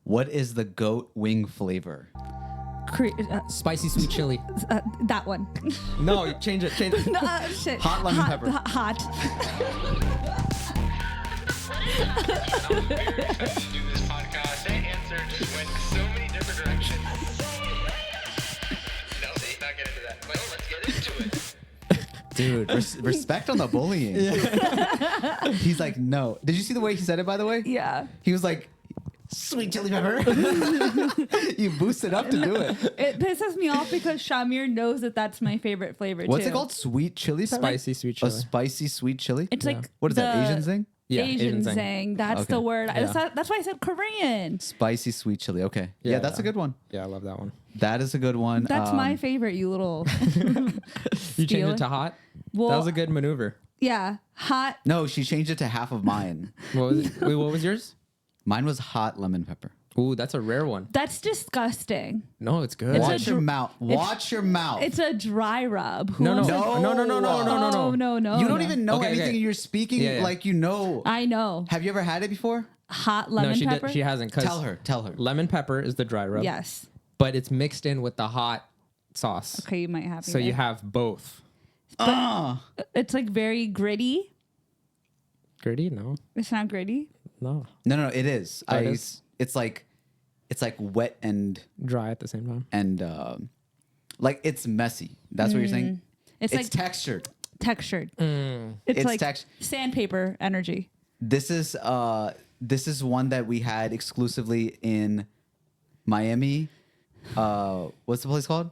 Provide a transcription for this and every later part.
What is the goat wing flavor? Spicy sweet chili. That one. No, change it. Shit. Hot lemon pepper. Hot. We were excited to do this podcast. That answer just went so many different directions. No, see, not get into that. Well, let's get into it. Dude, respect on the bullying. He's like, no. Did you see the way he said it, by the way? Yeah. He was like, sweet chili pepper. You boosted up to do it. It pisses me off because Shamir knows that that's my favorite flavor What's too. it called? Sweet chili pepper? Spicy sweet chili. A spicy sweet chili? It's like What is that, Asian thing? Yeah, Asian Asian zing. That's Okay. the word. Yeah. That's why I said Korean. Spicy sweet chili. Okay. Yeah, that's a good one. Yeah, I love that one. That is a good one. That's my favorite, you little. You changed it to hot? Well, That was a good maneuver. yeah. Hot. No, she changed it to half of mine. What was it? Wait, what was yours? Mine was hot lemon pepper. Ooh, that's a rare one. That's disgusting. No, it's good. It's a Watch your mouth. Watch your mouth. It's a dry rub. Who No. wants to- No. Oh, no. You don't even know Okay, anything. okay. You're speaking Yeah. like you know. I know. Have you ever had it before? Hot No, lemon she pepper. she hasn't. 'Cause Tell her. Lemon pepper is the dry rub. Yes. But it's mixed in with the hot sauce. Okay, you might have. So you have both. It's like very gritty. Gritty? No. It's not gritty. No. No, it is. Oh, it is? It's like wet and Dry at the same time. like it's messy. That's what you're saying. It's It's like textured. textured. Mm. It's like text- sandpaper energy. This is one that we had exclusively in Miami. What's the place called?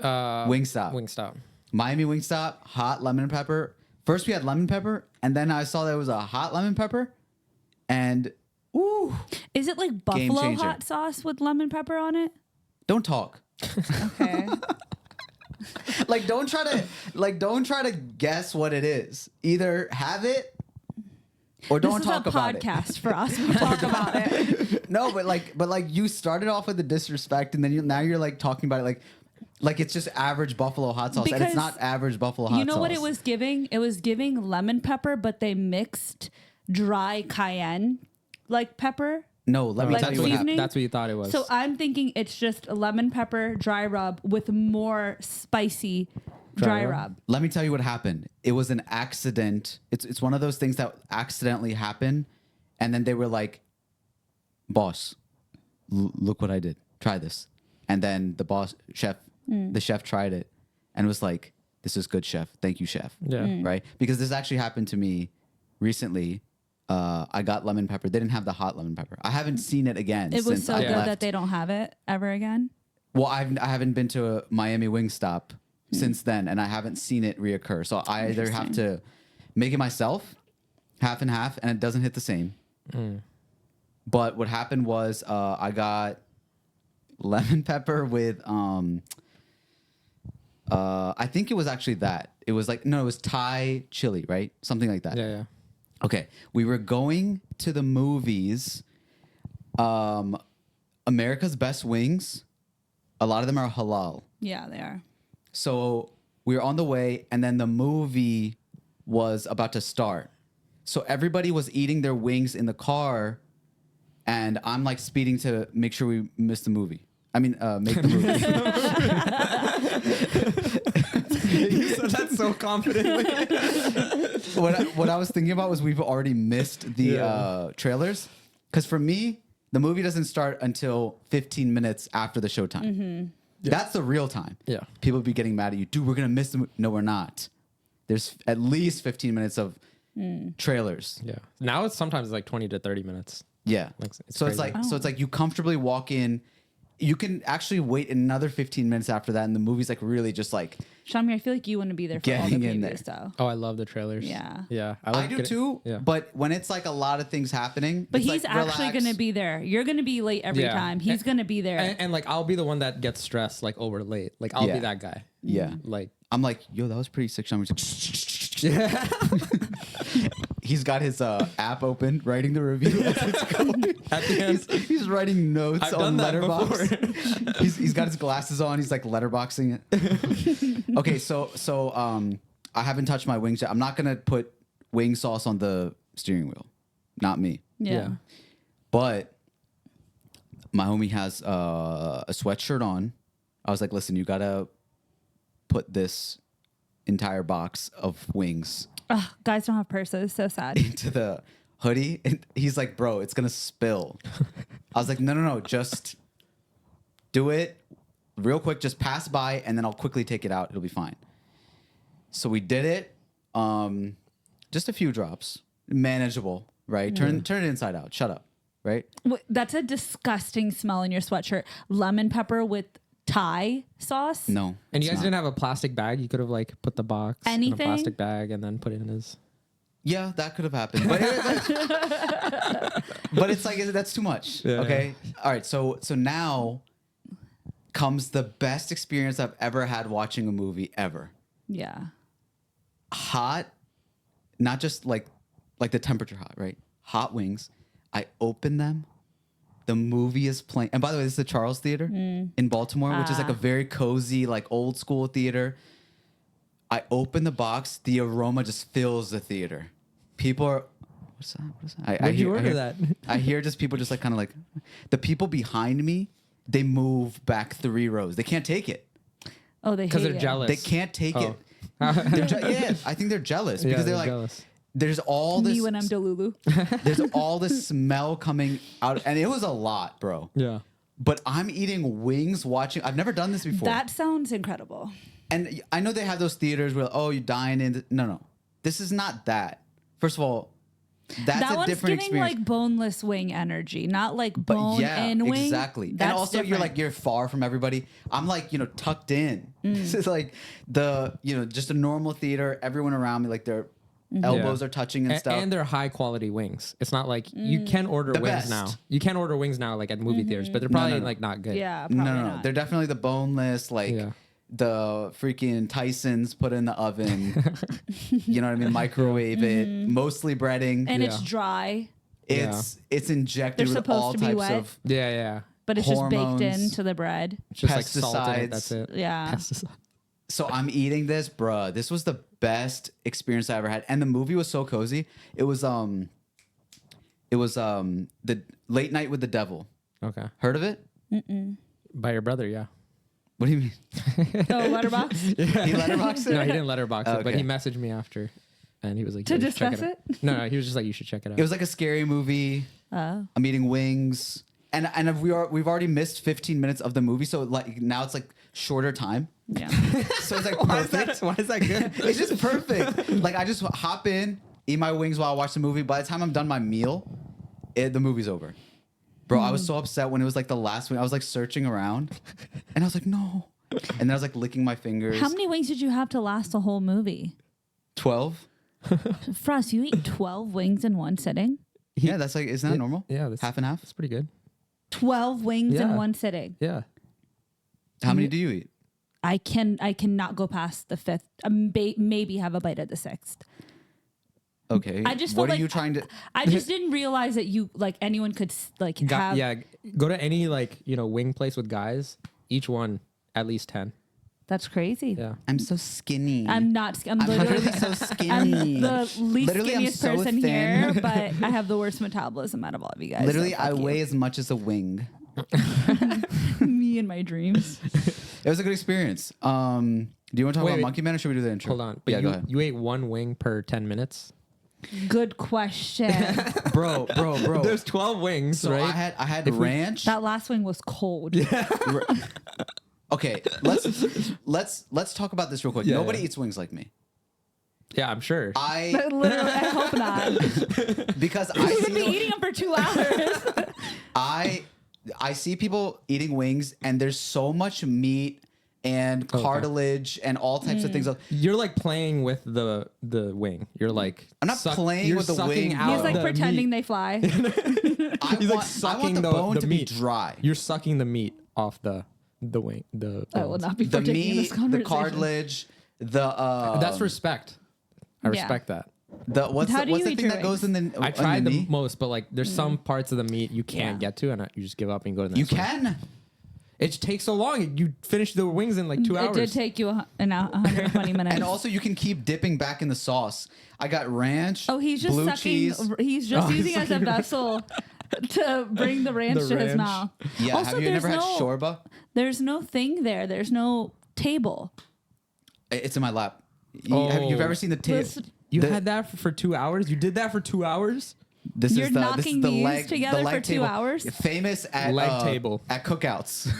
Wingstop. Wingstop. Miami Wingstop, hot lemon pepper. First we had lemon pepper, and then I saw there was a hot lemon pepper, and ooh, Is it like Game buffalo changer. hot sauce with lemon pepper on it? don't talk. Okay. Don't try to guess what it is. Either have it or don't this talk is a about podcast for us. We'll talk about it. it. No, but you started off with the disrespect, and then now you're like talking about it like it's just average buffalo hot sauce, and Because it's not average buffalo hot sauce. You know what it was giving? It was giving lemon pepper, but they mixed dry cayenne like pepper. No, let me Like tell you what happened. seasoning? That's what you thought it was. So I'm thinking it's just a lemon pepper dry rub with more spicy dry rub. Let me tell you what happened. It was an accident. It's one of those things that accidentally happen, and then they were like, "Boss, look what I did. Try this." And then the chef tried it, and was like, "This is good, chef. Thank you, chef." Yeah. Right? Because this actually happened to me recently. I got lemon pepper. They didn't have the hot lemon pepper. I haven't seen it again. It was since so I good left. that they don't have it ever again. Well, I haven't been to a Miami Wingstop since then, and I haven't seen it reoccur. So I either have to make it myself, half and half, and it doesn't hit the same. But what happened was I got lemon pepper with I think it was actually that. It was it was Thai chili, right? Something like that. Yeah. Okay, we were going to the movies. America's Best Wings. A lot of them are halal. Yeah, they are. So we were on the way, and then the movie was about to start. So everybody was eating their wings in the car, and I'm like speeding to make sure we miss the movie. I mean, make the movie. You said that so confidently. What I was thinking about was we've already missed the trailers. Because for me, the movie doesn't start until 15 minutes after the showtime. Mm-hmm. That's the real time. Yeah. People be getting mad at you. Dude, we're going to miss the movie. No, we're not. There's at least 15 minutes of trailers. Yeah. Now it's sometimes like 20 to 30 minutes. Yeah. It's So it's crazy. like you comfortably walk in. You can actually wait another 15 minutes after that, and the movie's like really just like Shamir, I feel like you want to be there for all the Getting in previews, though. Oh, I love the trailers. Yeah. Yeah. I like do it. too. Yeah. But when it's like a lot of things happening, But it's he's like, actually relax. going to be there. You're going to be late every Yeah. time. He's going to be there. And like I'll be the one that gets stressed like over late. Like I'll Yeah. be that guy. Yeah. Like I'm like, yo, that was pretty sick. Sean was like, he's got his app open, writing the review as it's going. at the end. He's writing notes I've on done that Letterboxd. he's got his glasses on. He's like letterboxing it. Okay, so I haven't touched my wings yet. I'm not gonna put wing sauce on the steering wheel. Not me. yeah. Yeah. But My homie has a sweatshirt on. I was like, listen, you gotta put this entire box of wings Ugh, guys don't have purses. So sad. into the hoodie. And he's like, bro, it's gonna spill. I was like, no, just do it real quick. Just pass by and then I'll quickly take it out. It'll be fine. So we did it. Just a few drops. Manageable, right? Turn it inside out. Shut up, right? That's a disgusting smell in your sweatshirt. Lemon pepper with Thai sauce. No. And you it's guys not. didn't have a plastic bag. You could have like put the box in Anything? a plastic bag and then put it in his. Yeah, that could have happened. But it's like that's too much. Yeah. Okay. All right. So now comes the best experience I've ever had watching a movie ever. Yeah. Hot, not just like the temperature hot, right? Hot wings. I open them. The movie is playing. And by the way, this is the Charles Theater in Baltimore, which is like a very cozy, like old school theater. I open the box. The aroma just fills the theater. People are, what's that? Where'd you order that? I hear just people just like kind of like, the people behind me, they move back 3 rows. They can't take it. Oh, they Because hate they're it. jealous. They can't take Oh. it. Yeah, I think they're jealous because they're like, jealous. there's all this. Me when I'm Delulu. There's all this smell coming out, and it was a lot, bro. Yeah. But I'm eating wings watching. I've never done this before. That sounds incredible. And I know they have those theaters where, oh, you dine in. No. This is not that. First of all, that's That a one's different giving experience. like boneless wing energy, not like But bone yeah, in wing. exactly. That's And also, different. you're far from everybody. I'm like, tucked in. Mm. This is like just a normal theater. Everyone around me, like their Mm-hmm. elbows are touching and stuff. And they're high quality wings. It's not like Mm. you can order The wings best. now. You can order wings now like at movie theaters, but they're probably no. like not good. yeah, probably no. not. They're definitely the boneless, like Yeah. the freaking Tysons put in the oven. You know what I mean? Microwave it. Mostly breading. and it's Yeah. dry, It's injected They're with all supposed to be types wet. of Yeah. but it's just baked Hormones. into the bread. It's just like salt in Pesticides. it. That's it. Yeah. Pesticide. So I'm eating this, bruh. This was the best experience I ever had, and the movie was so cozy. It was the Late Night with the Devil. Okay. Heard of it? By your brother, yeah. What do you mean? Oh, letterbox He letterboxed it? No, he didn't letterbox it, but Okay. he messaged me after, and he was like, To "Yeah, you should check discuss it?" No, he was just like, "You should check it out." It was like a scary movie. Oh. I'm eating wings, and we've already missed 15 minutes of the movie, so like now it's like shorter time. Yeah. So it's like why is perfect. that good? It's just perfect. Like I just hop in, eat my wings while I watch the movie. By the time I'm done my meal, the movie's over. Bro, I was so upset when it was like the last wing. I was like searching around, and I was like, no. And then I was like licking my fingers. How many wings did you have to last the whole movie? 12? Frost, you eat 12 wings in one sitting? Yeah, that's like, isn't that normal? Yeah, that's Half and half? That's pretty good. 12 wings in Yeah. one sitting. Yeah. How many do you eat? I cannot go past the 5th. Maybe have a bite at the 6th. Okay. I just What felt are you like- trying to? I just didn't realize that you like anyone could like have. Go to any like wing place with guys. Each one at least 10. That's crazy. Yeah. I'm so skinny. I'm not. I'm I'm literally literally so I'm skinny. the least Literally, I'm skinniest so person thin. here, but I have the worst metabolism out of all of you guys. Literally, so I fuck you. weigh as much as a wing. Me and my dreams. It was a good experience. Do you want to talk about Wait. Monkey Man or should we do the intro? Hold on. But yeah, go ahead. you ate one wing per 10 minutes. Good question. Bro. There's 12 wings, So right? I had ranch. That last wing was cold. Okay, let's talk about this real quick. Yeah, Nobody yeah. eats wings like me. Yeah, I'm sure. Literally, I hope not. Because You would be eating them for 2 hours. I see people eating wings and there's so much meat and cartilage and all types of things. You're like playing with the wing. You're like I'm not playing you're with the sucking wing, out He's like the pretending meat. they fly. I He's want, like sucking I want the bone to meat be dry. You're sucking the meat off the wing. The I will bones. not be The partaking in this meat, the conversation. cartilage, the That's respect. I Yeah. respect that. what's How the, do what's you the eat thing your that goes in the I in tried the knee? most, but like there's some parts of the meat you can't Yeah. get to, and you just give up and go to the You next one. can. It takes so long. You finish the wings in like 2 It hours. did take you 120 minutes. And also, you can keep dipping back in the sauce. I got ranch. oh, he's just blue sucking. cheese. He's just Oh, he's using it as a sucking- vessel to bring the ranch The to his ranch. mouth. Yeah, Also, have you never had there's shorba? There's no thing there. There's no table. It's in my lap. You've ever seen the table? Listen- You had that for 2 hours? You did that for 2 hours? You're knocking these together for 2 table. hours? Famous at Leg table. at cookouts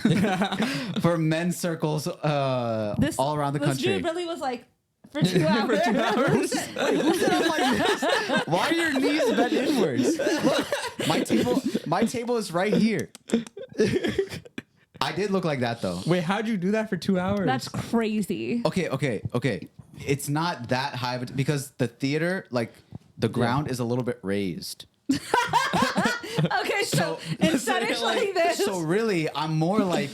for men's circles all around the This country. dude really was like, for 2 hours. For 2 hours? Why are your knees bent inwards? Look, my table is right here. I did look like that though. Wait, how'd you do that for 2 hours? That's crazy. Okay. It's not that high because the theater, like the ground is a little bit raised. Okay, so instead of like this. So really, I'm more like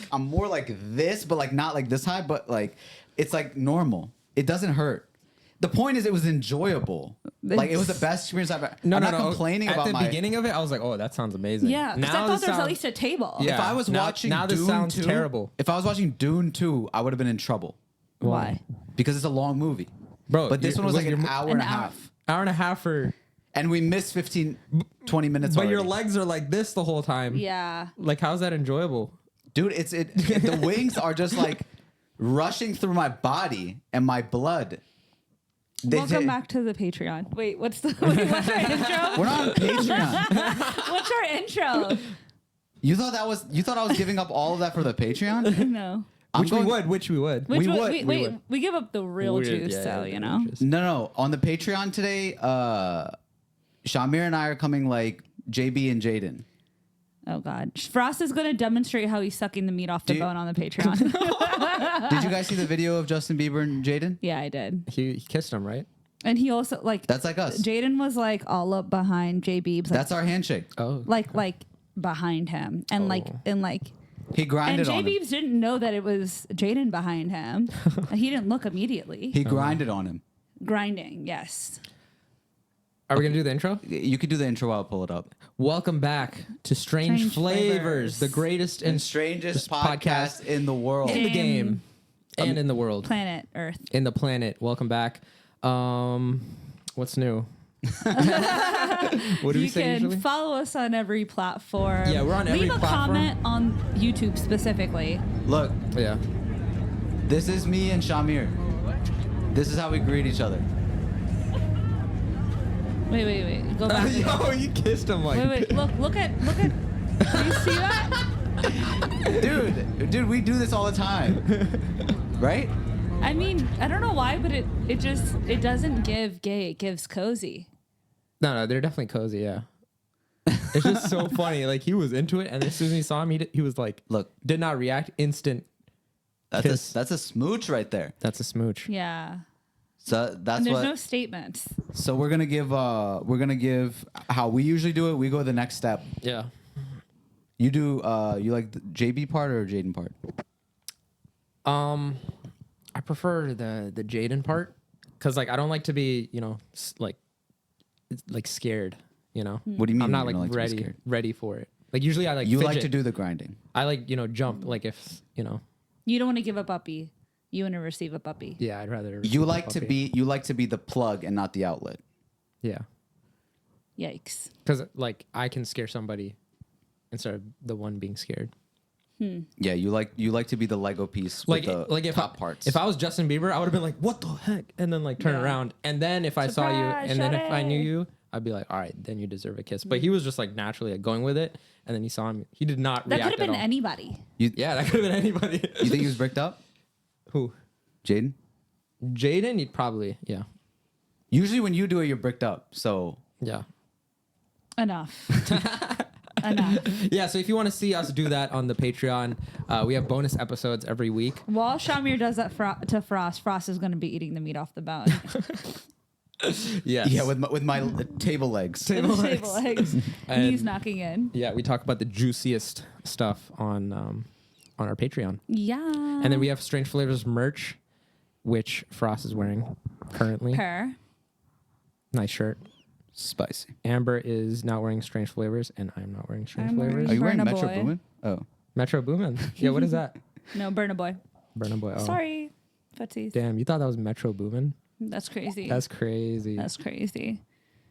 this, but like not like this high, but like it's like normal. It doesn't hurt. The point is, it was enjoyable. Like it was the best experience I've ever. I'm not complaining At about the my beginning of it, I was like, "Oh, that sounds amazing." Yeah, because I thought this there was at sounds- least a table. Yeah. If I was watching now this Dune sounds 2, terrible. If I was watching Dune 2, I would have been in trouble Why? because it's a long movie. Bro, But this one was like an your- hour an and a hour. half. hour and a half for, And we missed 15, 20 minutes but already. your legs are like this the whole time. Yeah. Like, how's that enjoyable? Dude, the wings are just like rushing through my body and my blood. Welcome back to the Patreon. Wait, what's our intro? We're not on Patreon. What's our intro? You thought I was giving up all of that for the Patreon? No. Which we would. Which We would. we give up the real Weird, juice, yeah, so yeah, you know. No. On the Patreon today, Shamir and I are coming like JB and Jaden. Oh God, Frost is going to demonstrate how he's sucking the meat off the Do you- bone on the Patreon. Did you guys see the video of Justin Bieber and Jaden? Yeah, I did. He kissed him, right? And he also like That's like us. Jaden was like all up behind JB. Like, That's our handshake. Oh. like behind him, and like He and grinded on him. JB didn't know that it was Jaden behind him. He didn't look immediately. He grinded on him. Grinding, yes. Are we gonna do the intro? You could do the intro while I pull it up. Welcome back to Strange, Strange Flavors, Flavors. the greatest And and strangest podcast in the world. in the Game. game and in the world, Planet Earth. in the planet. Welcome back. What's new? What do we You say can usually? follow us on every platform. Yeah, we're on every Leave a platform. comment on YouTube specifically. Look, Yeah. this is me and Shamir. This is how we greet each other. Wait. Go back. Yo, you kissed him like. Wait. Look at. Do you see that? Dude, we do this all the time. Right? I mean, I don't know why, but it doesn't give gay. It gives cozy. No, they're definitely cozy. Yeah. It's just so funny. Like he was into it, and as soon as he saw him, he was like, Look, did not react. Instant. Kiss. that's a smooch right there. That's a smooch. Yeah. So that's And there's what. no statements. So we're gonna give how we usually do it. We go the next step. Yeah. You do you like the JB part or Jaden part? I prefer the Jaden part because like I don't like to be like scared. What do you mean? I'm not you like don't to be ready scared? ready for it. Like usually I like You fidget. like to do the grinding. I like jump like if You don't want to give a puppy. You want to receive a puppy. yeah I'd rather You receive a like to puppy. be the plug and not the outlet. yeah Yikes. because like I can scare somebody instead of the one being scared. Yeah, you like to be the Lego piece with the if top parts. If I was Justin Bieber, I would have been like, "What the heck?" and then like turn Yeah. around. And then if I saw you, Surprise, and then if I knew Shade. you, I'd be like, "All right, then you deserve a kiss." But he was just like naturally like, going with it, and then he saw him. He did not That react could have been at all. anybody. Yeah, that could have been anybody. You think he was bricked up? Who? Jaden? Jaden? He'd probably yeah. Usually when you do it, you're bricked up. So Yeah. Enough. Enough. Yeah, so if you want to see us do that on the Patreon, we have bonus episodes every week. While Shamir does that to Frost, Frost is going to be eating the meat off the bone. Yes. yeah, with my table legs. Table legs. And- Knees knocking in. Yeah, we talk about the juiciest stuff on our Patreon. Yeah. And then we have Strange Flavors merch, which Frost is wearing currently. Per. Nice shirt. Spicy. Amber is not wearing Strange Flavors, and I'm not wearing Strange I'm wearing- Flavors. Are you wearing Burna Metro Boy. Boomin? Oh. Metro Boomin. Yeah, what is that? No, Burna Boy. Burna Boy. Oh. Sorry. Footsies. Damn, you thought that was Metro Boomin? That's crazy. That's crazy. That's crazy.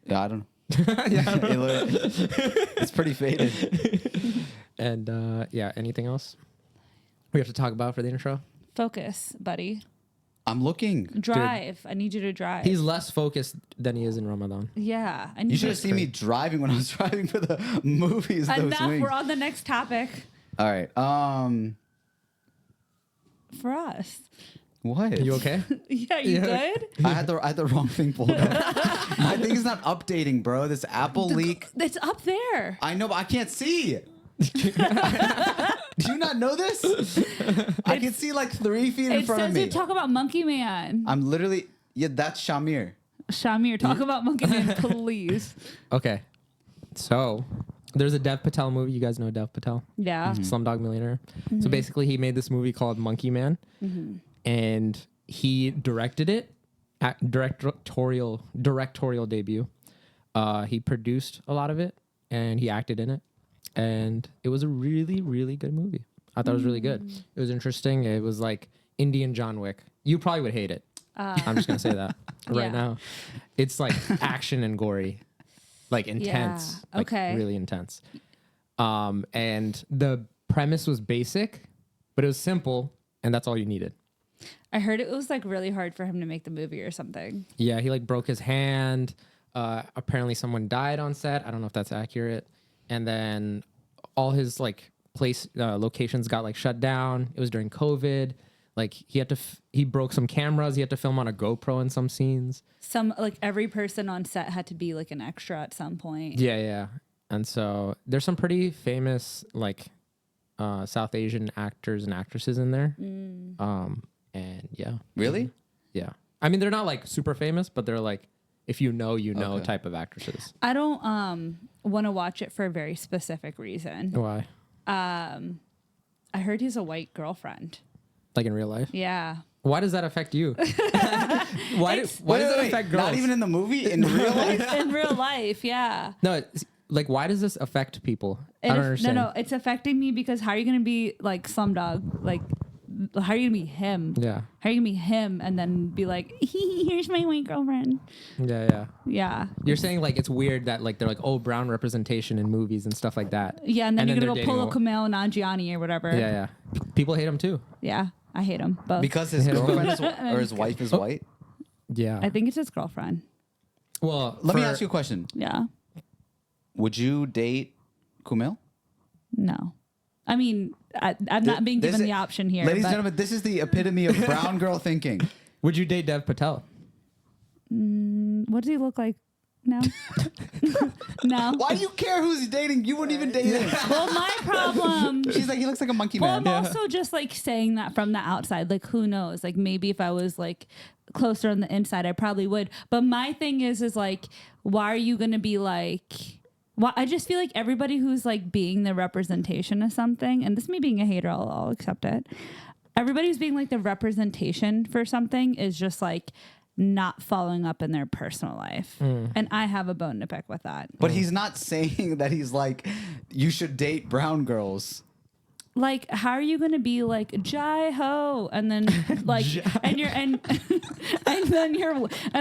Yeah, I don't know. It's pretty faded. And yeah, anything else we have to talk about for the intro? Focus, buddy. I'm looking. Drive. I need you to drive. He's less focused than he is in Ramadan. Yeah. I need You should have seen me driving when I was driving for the movies. Those Enough. wings. We're on the next topic. All right. For us. What? Are you okay? Yeah, you good? I had the wrong thing pulled up. My thing is not updating, bro. This Apple leak. It's up there. I know, but I can't see. Do you not know this? I can see like 3 feet in It front of says me. you talk about Monkey Man. I'm literally, yeah, that's Shamir. Shamir, talk about Monkey Man, please. Okay. So there's a Dev Patel movie. You guys know Dev Patel? Yeah. Slumdog Millionaire. So basically, he made this movie called Monkey Man, and he directed it at directorial debut. He produced a lot of it, and he acted in it, and it was a really, really good movie. I thought it was really good. It was interesting. It was like Indian John Wick. You probably would hate it. I'm just gonna say that right Yeah. now. It's like action and gory, like intense. Yeah. Like Okay. really intense. And the premise was basic, but it was simple, and that's all you needed. I heard it was like really hard for him to make the movie or something. Yeah, he like broke his hand. Apparently someone died on set. I don't know if that's accurate. And then all his like locations got like shut down. It was during COVID. Like he had to he broke some cameras. He had to film on a GoPro in some scenes. Some like every person on set had to be like an extra at some point. Yeah. And so there's some pretty famous like South Asian actors and actresses in there. And yeah. Really? Yeah. I mean, they're not like super famous, but they're like, if you know Okay. type of actresses. I don't want to watch it for a very specific reason. Why? I heard he's a white girlfriend. Like in real life? Yeah. Why does that affect you? why does that Wait, affect girls? Not even in the movie, in real life? In real life, yeah. No, like why does this affect people? I don't understand. No, it's affecting me because how are you going to be like Slumdog? Like, how are you going to be him? Yeah. How are you going to be him and then be like, here's my white girlfriend? Yeah. Yeah. You're saying like it's weird that like they're like, oh, brown representation in movies and stuff like that. Yeah, and then you're going to they're go pull dating a Kumail Nanjiani or whatever. Yeah. People hate him too. Yeah, I hate him both. Because his girlfriend is, or his wife is white? Yeah. I think it's his girlfriend. Well, Let me ask you a question. Yeah. Would you date Kumail? No. I mean, I'm not being given the option here. Ladies and but gentlemen, this is the epitome of brown girl thinking. Would you date Dev Patel? what does he look like now? No. Why do you care who's dating? You wouldn't even date him. Well, my problem. She's like, he looks like a monkey Well, man. I'm also just like saying that from the outside. Like, who knows? Like, maybe if I was like closer on the inside, I probably would. But my thing is like, why are you going to be like, well, I just feel like everybody who's like being the representation of something, and this me being a hater, I'll accept it. Everybody who's being like the representation for something is just like not following up in their personal life. And I have a bone to pick with that. But he's not saying that he's like, you should date brown girls. Like, how are you going to be like Jai Ho, and then like, and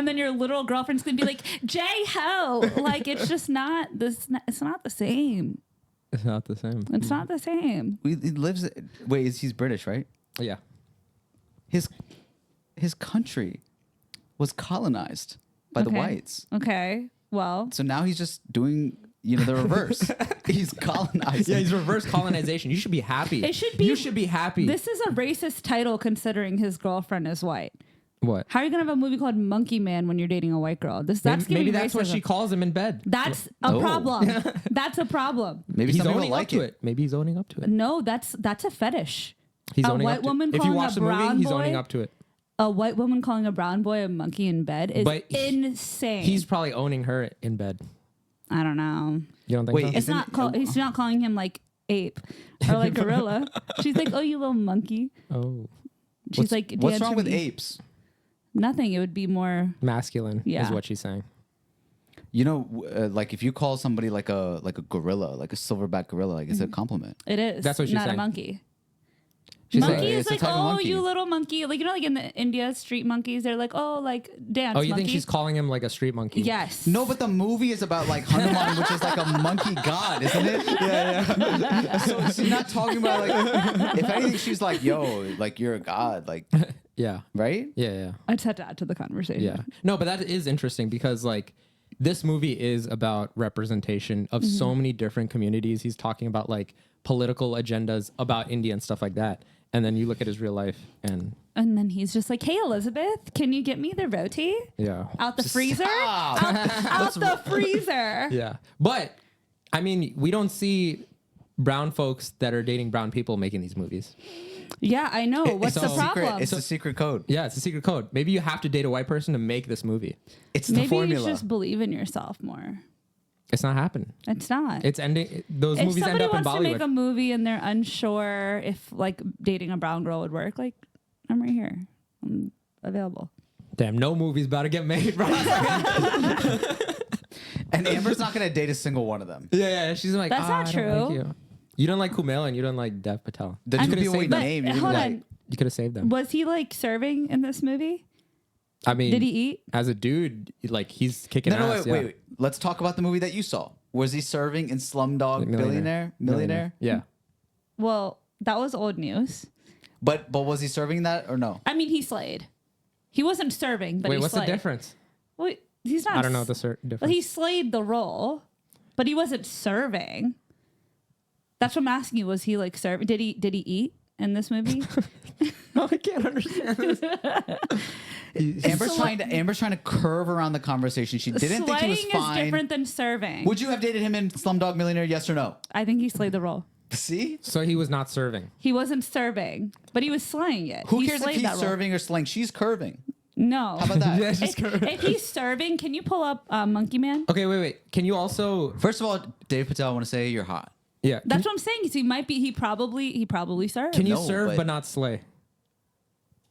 then your little girlfriend's gonna be like Jai Ho? Like, it's just not this. It's not the same. It's not the same. It's not the same. He lives. Wait, he's British, right? Yeah. His country was colonized by the Okay. whites. Okay. Well, So now he's just doing, the reverse. He's colonizing. Yeah, he's reverse colonization. You should be happy. It should be- You should be happy. this is a racist title considering his girlfriend is white. what? How are you gonna have a movie called Monkey Man when you're dating a white girl? That's Maybe giving that's what racism. she calls him in bed. That's a Oh. problem. That's a problem. Maybe He's some people owning up like to it. it. Maybe he's owning up to it. No, that's a fetish. He's A owning white up to woman it. If you calling watch a the movie, brown he's boy? owning up to it. A white woman calling a brown boy a monkey in bed is But insane. He's probably owning her in bed. I don't know. You don't think Wait, so? It's Isn't not it- call, he's not calling him like ape or like gorilla. She's like, oh, you little monkey. Oh. She's like, do you What's answer wrong with me? apes? Nothing. It would be more. Masculine is Yeah. what she's saying. Like if you call somebody like a gorilla, like a silverback gorilla, like it's a compliment. It is. That's what she's not saying. a monkey. She's Monkey like, is it's a like, type of oh, monkey. you little monkey. Like, you know, like in the India street monkeys, they're like, oh, like dance oh, you monkey. think she's calling him like a street monkey? Yes. No, but the movie is about like Hanuman, which is like a monkey god, isn't it? Yeah. So she's not talking about like. If anything, she's like, yo, like you're a god, like, Yeah. right? Yeah. I just had to add to the conversation. Yeah. No, but that is interesting because like this movie is about representation of so many different communities. He's talking about like political agendas about India and stuff like that. And then you look at his real life and And then he's just like, hey, Elizabeth, can you get me the roti? yeah. Out the freezer? Stop. Out the freezer. Yeah. But I mean, we don't see brown folks that are dating brown people making these movies. Yeah, I know. What's It's the a secret- problem? It's a secret code. Yeah, it's a secret code. Maybe you have to date a white person to make this movie. It's the Maybe formula. you should just believe in yourself more. It's not happening. It's not. It's ending. Those if movies end somebody up in wants to make a Bollywood. movie and they're unsure if like dating a brown girl would work, like I'm right here. I'm available. Damn, no movie's about to get made, bro. And Amber's not gonna date a single one of them. Yeah. She's like, That's not I don't like true. you. You don't like Kumail and you don't like Dev Patel. The I'm- two people we But named. you hold didn't on. like. You could have saved them. Was he like serving in this movie? I mean, Did he eat? as a dude? Like he's kicking No, ass. wait. Let's talk about the movie that you saw. Was he serving in Slumdog Millionaire? Yeah. Well, that was old news. But was he serving that or no? I mean, he slayed. He wasn't serving, but Wait, he what's slayed. the difference? Well, he's not. I don't know the Well, difference. he slayed the role, but he wasn't serving. That's what I'm asking you. Was he like serving? Did he eat in this movie? No, I can't understand this. Amber's trying to curve around the conversation. She didn't think he was Slaying fine. is different than serving. Would you have dated him in Slumdog Millionaire? Yes or no? I think he slayed the role. See? So he was not serving. He wasn't serving, but he was slaying it. Who He cares if slayed he's that role. serving or slaying? She's curving. No. How about that? Yeah, she's If he's serving, can you pull up Monkey Man? Okay, wait. Can you also? First of all, Dave Patel, I want to say you're hot. Yeah. That's what I'm saying. Is he might be. He probably served. Can you No, serve but- but not slay?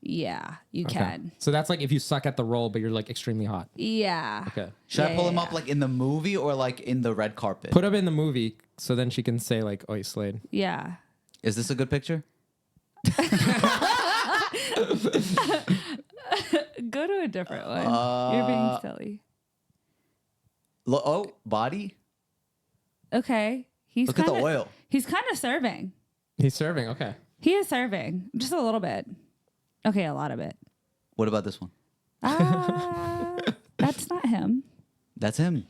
Yeah, you Okay. can. So that's like if you suck at the role, but you're like extremely hot. Yeah. Okay. Should I Yeah, pull him yeah, up like in the movie or like in the red carpet? Put him in the movie so then she can say like, "Oh, he slayed." Yeah. Is this a good picture? Go to a different one. You're being silly. Body? Okay. He's Look at the kinda- oil. He's kind of serving. He's serving. Okay. He is serving just a little bit. Okay, a lot of it. What about this one? That's not him. That's him.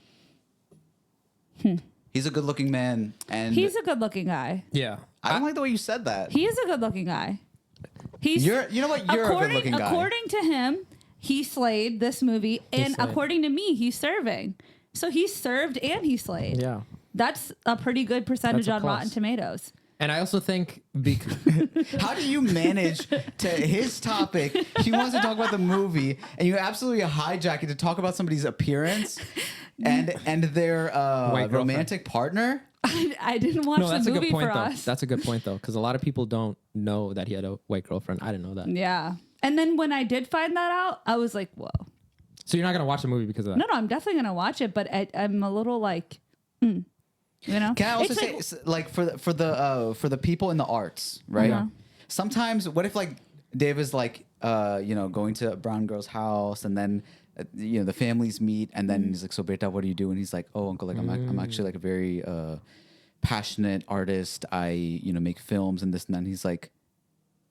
He's a good-looking man, and He's a good-looking guy. Yeah. I don't like the way you said that. He is a good-looking guy. You know what? You're a good-looking guy. According to him, he slayed this movie, and slayed. according to me, he's serving. So he served and he slayed. Yeah. That's a pretty good percentage That's a on plus. Rotten Tomatoes. And I also think because How do you manage to his topic? He wants to talk about the movie, and you absolutely hijack it to talk about somebody's appearance and their White girlfriend. romantic partner. I didn't watch no, that's the a movie good point for though. us. That's a good point though, because a lot of people don't know that he had a white girlfriend. I didn't know that. Yeah. And then when I did find that out, I was like, whoa. So you're not gonna watch the movie because of that? No, I'm definitely going to watch it, but I'm a little like, you know? Can I also It's say, like- for the people in the arts, right? Uh-huh. Sometimes, what if like Dave is like, going to a brown girl's house, and then the families meet, and then he's like, "So, beta, what do you do?" And he's like, "Oh, uncle, like I'm actually like a very passionate artist. I make films and this and that." And he's like,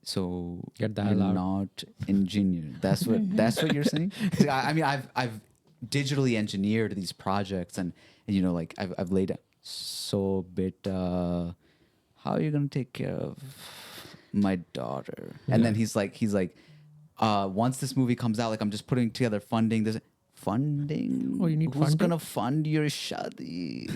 "So Your you're dialogue. not engineer? That's what you're saying?" I mean, I've digitally engineered these projects, and like I've laid out. So, beta, how are you gonna take care of my daughter? And then he's like, once this movie comes out, like I'm just putting together funding. This funding. Oh, you need Who's funding? gonna fund your shadi?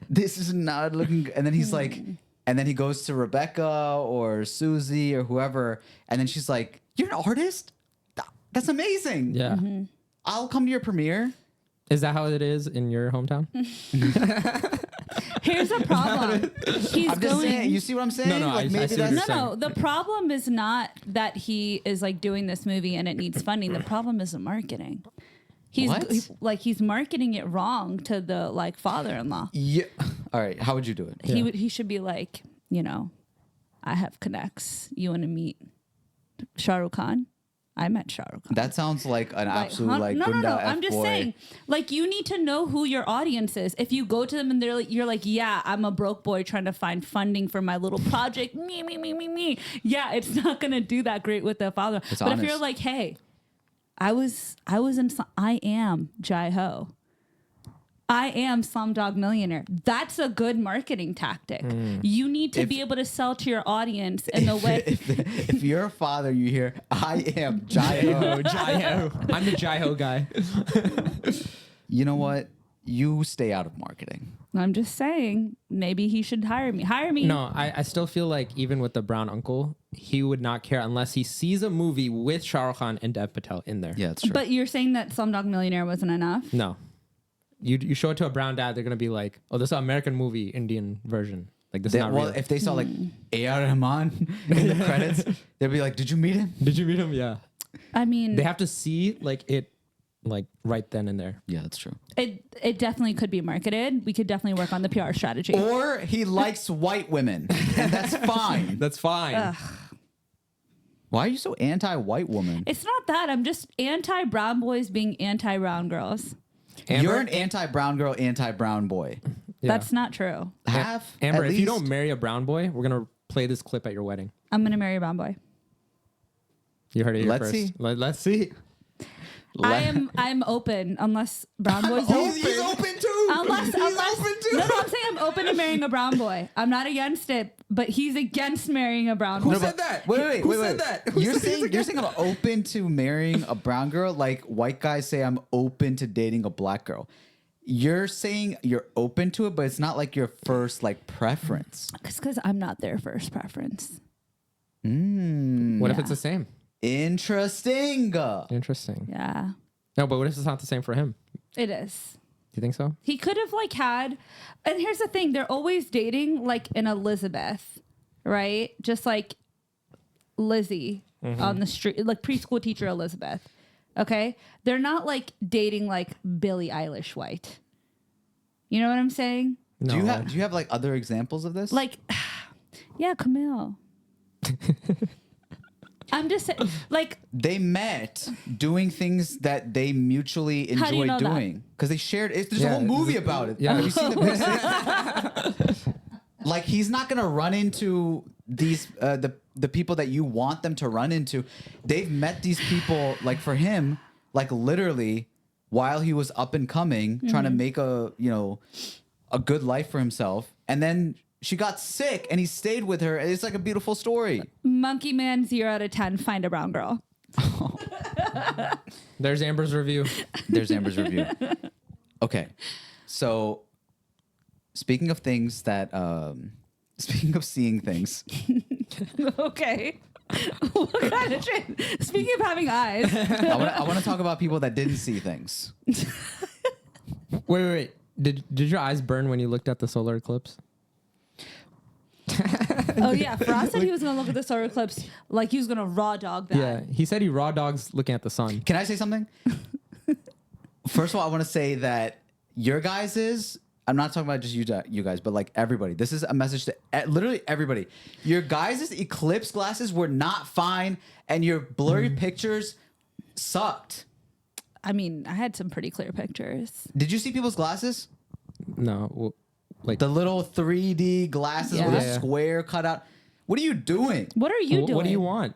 This is not looking. And then he's like, and then he goes to Rebecca or Susie or whoever, and then she's like, "You're an artist? That's amazing. Yeah. I'll come to your premiere." Is that how it is in your hometown? Here's a problem. He's I'm just going. saying. You see what I'm saying? No, I maybe see what that's you're No, the problem is not that he is like doing this movie and it needs funding. The problem is the marketing. What? He's marketing it wrong to the like father-in-law. Yeah. All right. How would you do it? He should be like, I have connects. You want to meet Shah Rukh Khan? I met Shah Rukh Khan. That sounds like an absolute like no. Gunda I'm just F-boy. saying, like, you need to know who your audience is. If you go to them and you're like, yeah, I'm a broke boy trying to find funding for my little project. Me. Yeah, it's not gonna do that great with the follower. It's but honest. if you're like, hey, I am Jai Ho. I am Slumdog Millionaire. That's a good marketing tactic. You need to be able to sell to your audience in the way. If you're a father, you hear, I am Jai-Ho. Jai-Ho. I'm the Jai-Ho guy. You know what? You stay out of marketing. I'm just saying, maybe he should hire me. Hire me. No, I still feel like even with the brown uncle, he would not care unless he sees a movie with Shah Rukh Khan and Dev Patel in there. Yeah, that's true. But you're saying that Slumdog Millionaire wasn't enough? No. You show it to a brown dad, they're going to be like, oh, this is an American movie, Indian version. Like, this is not real. If they saw like A.R. Rahman in the credits, they'd be like, did you meet him? Did you meet him? Yeah. I mean, They have to see like it like right then and there. Yeah, that's true. it definitely could be marketed. We could definitely work on the PR strategy. Or he likes white women, and that's fine. That's fine. Why are you so anti-white woman? It's not that. I'm just anti-brown boys being anti-brown girls. Amber, You're an anti-brown girl, anti-brown boy. yeah. That's not true. Half. Amber, at if you don't least. marry a brown boy, we're going to play this clip at your wedding. I'm going to marry a brown boy. You heard it here Let's first. see. Let's see. I'm open unless brown boys don't. He's open too. Unless no, I'm saying I'm open to marrying a brown boy. I'm not against it, but he's against marrying a brown boy. Who said that? Wait. Who said that? Who You're said he's saying I'm open to marrying a brown girl, like white guys say I'm open to dating a black girl. You're saying you're open to it, but it's not like your first like preference. Because I'm not their first preference. What if it's the same? Interesting. Interesting. Yeah, No, but what if it's not the same for him? it is. Do you think so? He could have like had, and here's the thing: they're always dating like an Elizabeth, right? Just like Lizzie on the street, like preschool teacher Elizabeth. Okay, they're not like dating like Billie Eilish White. You know what I'm saying? No. Do you have like other examples of this? Like, yeah, Camille. I'm just saying, like, they met doing things that they mutually How do you enjoy know that? doing because they shared. There's a Yeah, whole movie about it. yeah. Have you seen the mixtape? Like he's not gonna run into these the people that you want them to run into. They've met these people like for him, like literally while he was up and coming, trying to make a good life for himself, and then she got sick and he stayed with her. It's like a beautiful story. Monkey Man 0 out of 10. Find a brown girl. There's Amber's review. There's Amber's review. Okay. So speaking of things that speaking of seeing things. Okay. What kind of shit? Speaking of having eyes. I want to talk about people that didn't see things. Wait. Did your eyes burn when you looked at the solar eclipse? Oh, yeah. Frost said he was going to look at the solar eclipse like he was going to raw dog that. Yeah, he said he raw dogs looking at the sun. Can I say something? First of all, I want to say that your guys' I'm not talking about just you guys, but like everybody. This is a message to literally everybody. Your guys' Eclipse glasses were not fine, and your blurry pictures sucked. I mean, I had some pretty clear pictures. Did you see people's glasses? No, like The little 3D glasses Yeah. with a Yeah. square cut out. What are you doing? What are you doing? What do you want?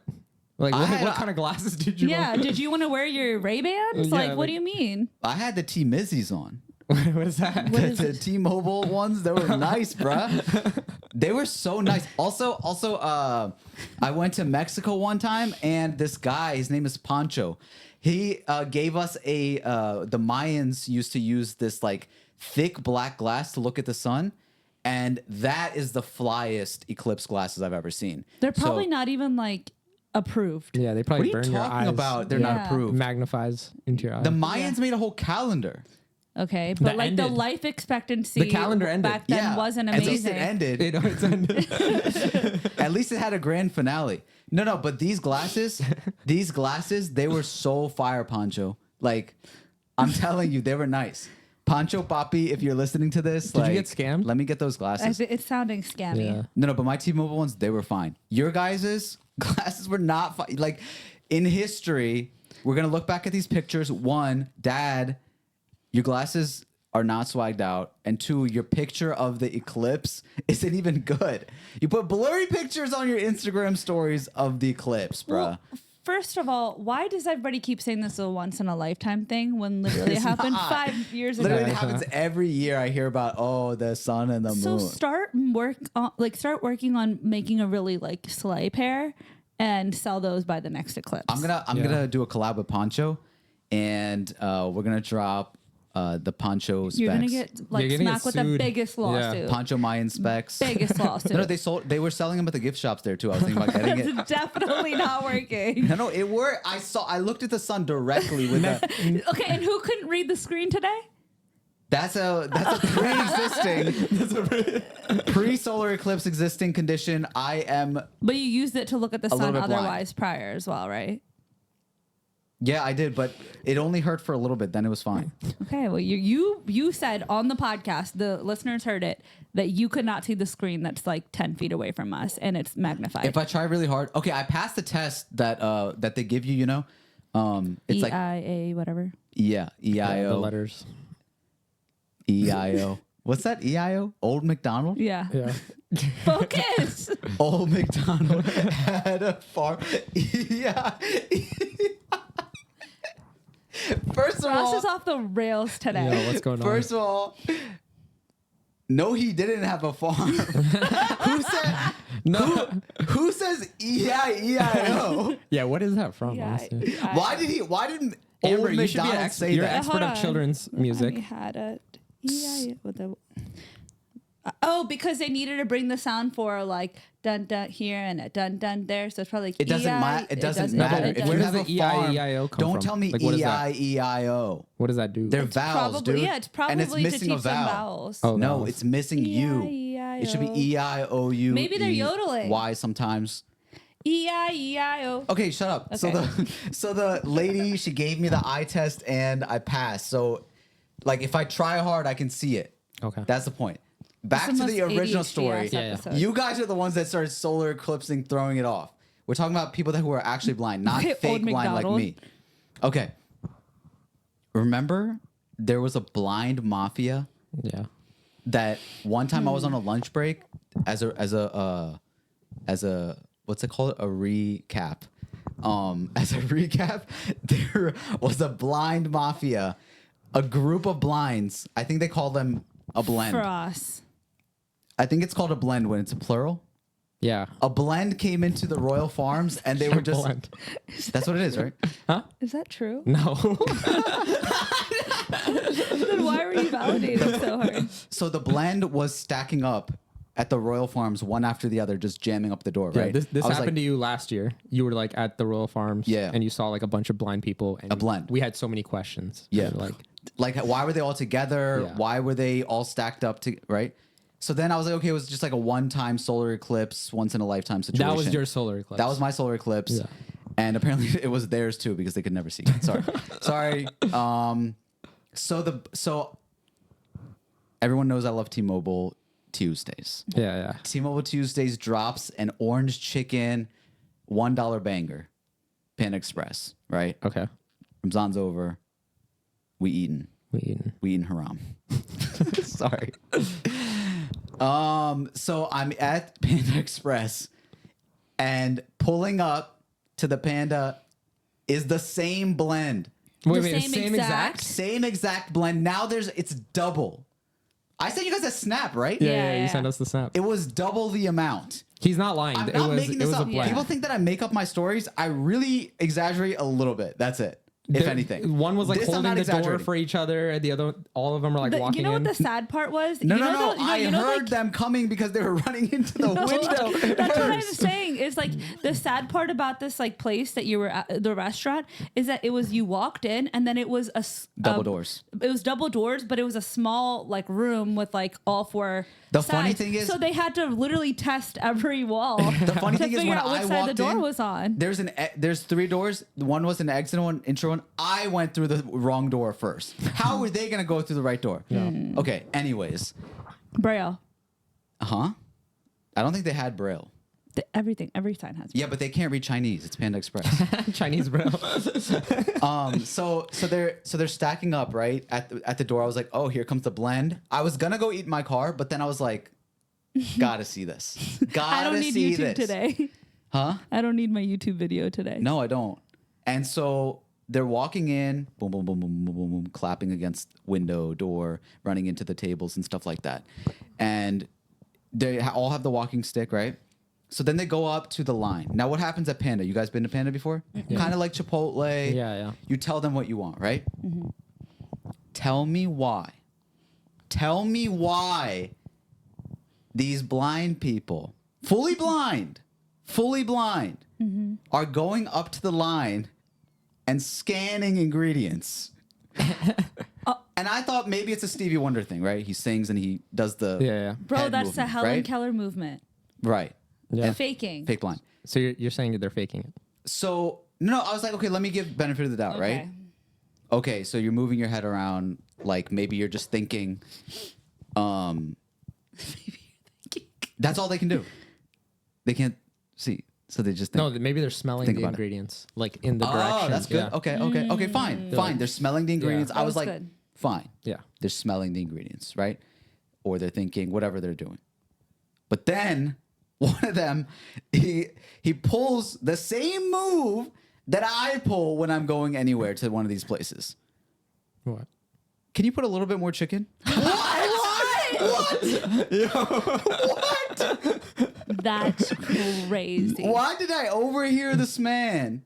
Like what kind of glasses did you Yeah. want? Did you want to wear your Ray-Bans? Yeah, Like, what like- do you mean? I had the T-Mizzies on. What is that? The T-Mobile ones, they were nice, bruh. They were so nice. Also, I went to Mexico one time, and this guy, his name is Pancho. He gave us the Mayans used to use this like thick black glass to look at the sun, and that is the flyest eclipse glasses I've ever seen. They're probably So, not even like approved. Yeah, they What probably are you burn your eyes. talking about? They're Yeah. not approved. Magnifies into your eyes. The Mayans made a whole calendar. Okay. But That like the ended. life expectancy The calendar ended. back then wasn't At least amazing. it ended. It's ended. At least it had a grand finale. No, but these glasses, they were so fire, Pancho. Like, I'm telling you, they were nice. Pancho Papi, if you're listening to this, Did you get scammed? Let me get those glasses. It's sounding scammy. Yeah. No, but my T-Mobile ones, they were fine. Your guys' glasses were not fine. Like, in history, we're going to look back at these pictures. One, Dad, your glasses are not swagged out. And two, your picture of the eclipse isn't even good. You put blurry pictures on your Instagram stories of the eclipse, bruh. Well, first of all, why does everybody keep saying this is a once in a lifetime thing when literally it It's happened not. 5 years ago? Literally, it happens every year. I hear about, the sun and the So moon. start working on making a really like sleigh pair and sell those by the next eclipse. I'm gonna do a collab with Pancho, and we're gonna drop the Pancho specs. You're gonna get like You're gonna smacked get with the sued. biggest lawsuit. Pancho Mayan specs. Biggest lawsuit. No, they were selling them at the gift shops there too. I was thinking about getting it. It's definitely not working. No, it worked. I looked at the sun directly with that. Okay, and who couldn't read the screen today? That's a pre-existing pre-solar eclipse existing condition. I am. But you used it to look at the little sun bit blind. otherwise prior as well, right? Yeah, I did, but it only hurt for a little bit. Then it was fine. Okay, well you said on the podcast, the listeners heard it, that you could not see the screen that's like 10 feet away from us and it's magnified. If I try really hard, okay, I passed the test that they give you. You know, it's like EIA whatever. EIO. The letters. EIO. What's that? EIO? Old McDonald? Yeah. Yeah. Focus. Old McDonald had a farm. First of Ross all, is off the rails today. Yo, what's going on? first of all, no, he didn't have a farm. Who said? No. Who says EIO? Yeah, what is that from? Yeah, honestly? Why did Amber, old you should be an McDonald say you're an that? expert Hold of on. children's music. We had a EIA with the. Because they needed to bring the sound for like dun dun here and a dun dun there, so it's probably like It doesn't matter. It doesn't matter. If Where you does have the a farm, EIO come don't from? tell me Like, what is that? EIEIO. What does that do? They're vowels, probably dude. yeah, it's probably and it's to missing teach a them vowel. vowels. Oh, No, vowels. it's missing you. It should be EIOU. Maybe they're yodeling. Y sometimes. EIEIO. Okay, shut up. Okay. So the lady, she gave me the eye test and I passed. So like if I try hard, I can see it. Okay. That's the point. Back It's to the most original ADHD story. ass Yeah. episode. You guys are the ones that started solar eclipsing, throwing it off. We're talking about people who are actually blind, not Okay, fake old blind like McDonald. me. Okay. Remember there was a blind mafia Yeah. that one time I was on a lunch break as a what's it called? A recap. As a recap, there was a blind mafia, a group of blinds. I think they call them a blend. For us. I think it's called a blend when it's a plural. Yeah. A blend came into the Royal Farms and they were just Blend. that's what it is, right? Is that true? No. Then why were you validating so hard? So the blend was stacking up at the Royal Farms one after the other, just jamming up the door, Yeah, right? this I was happened to you last year. You were like at the Royal Farms. Yeah. And you saw like a bunch of blind people. And A blend. We had so many questions. Yeah. We were like why were they all together? Yeah. Why were they all stacked up to right? So then I was like, okay, it was just like a one-time solar eclipse, once in a lifetime situation. that was your solar eclipse. That was my solar eclipse. Yeah. And apparently it was theirs too because they could never see it. Sorry. So everyone knows I love T-Mobile Tuesdays. Yeah. T-Mobile Tuesdays drops an orange chicken $1 banger. Panda Express, right? Okay. Ramzan's over. We eating We haram. Sorry. So I'm at Panda Express and pulling up to the Panda is the same blend. Wait, The the same same exact? exact? Same exact blend. Now it's double. I sent you guys a snap, right? Yeah, Yeah. you sent us the snap. It was double the amount. He's not lying. I'm it not was making it this was up. a blend. People think that I make up my stories. I really exaggerate a little bit. That's it. If anything. One was like This I'm holding not the door exaggerating. for each other, and the other, all of them were like walking You know in. what the sad part was? No. You know, I heard them coming because they were running into the window. That's what I'm first. saying. thing. Is like the sad part about this like place that you were at, the restaurant, is that it was you walked in and then it was Double doors. It was double doors, but it was a small like room with like all four. The funny sides. thing is- so they had to literally test every wall. The funny to thing is figure when out which I side walked the door in, was on. there's 3 doors. One was an exit one, intro one. I went through the wrong door first. How were they gonna go through the right door? Okay. Anyways, Braille. I don't think they had Braille. Every sign has. Yeah, but they can't read Chinese. It's Panda Express. Chinese bro. So they're stacking up right at the door. I was like, oh, here comes the blend. I was gonna go eat in my car, but then I was like, gotta see this. Gotta I don't need see YouTube this. today. Huh? I don't need my YouTube video today. No, I don't. And so they're walking in, boom, boom, boom, boom, boom, boom, boom, clapping against window, door, running into the tables and stuff like that. And they all have the walking stick, right? So then they go up to the line. Now, what happens at Panda? You guys been to Panda before? Kind of like Chipotle. Yeah. You tell them what you want, right? Tell me why. Tell me why these blind people, fully blind, are going up to the line and scanning ingredients. And I thought maybe it's a Stevie Wonder thing, right? He sings and he does the Yeah. Bro, head that's the movement, Helen right? Keller movement. Right. Yeah. And Faking. fake blind. So you're saying that they're faking it? So no, I was like, okay, let me give benefit of the doubt, right? Okay, so you're moving your head around, like maybe you're just thinking. That's all they can do. They can't see, so they just think. No, maybe they're smelling Think the about it. ingredients, like in the direction. Oh, that's good. Yeah. Okay, fine. They're smelling the ingredients. That I was was like, good. fine. Yeah. They're smelling the ingredients, right? Or they're thinking whatever they're doing. But then one of them, he pulls the same move that I pull when I'm going anywhere to one of these places. What? Can you put a little bit more chicken? That's crazy. Why did I overhear this man?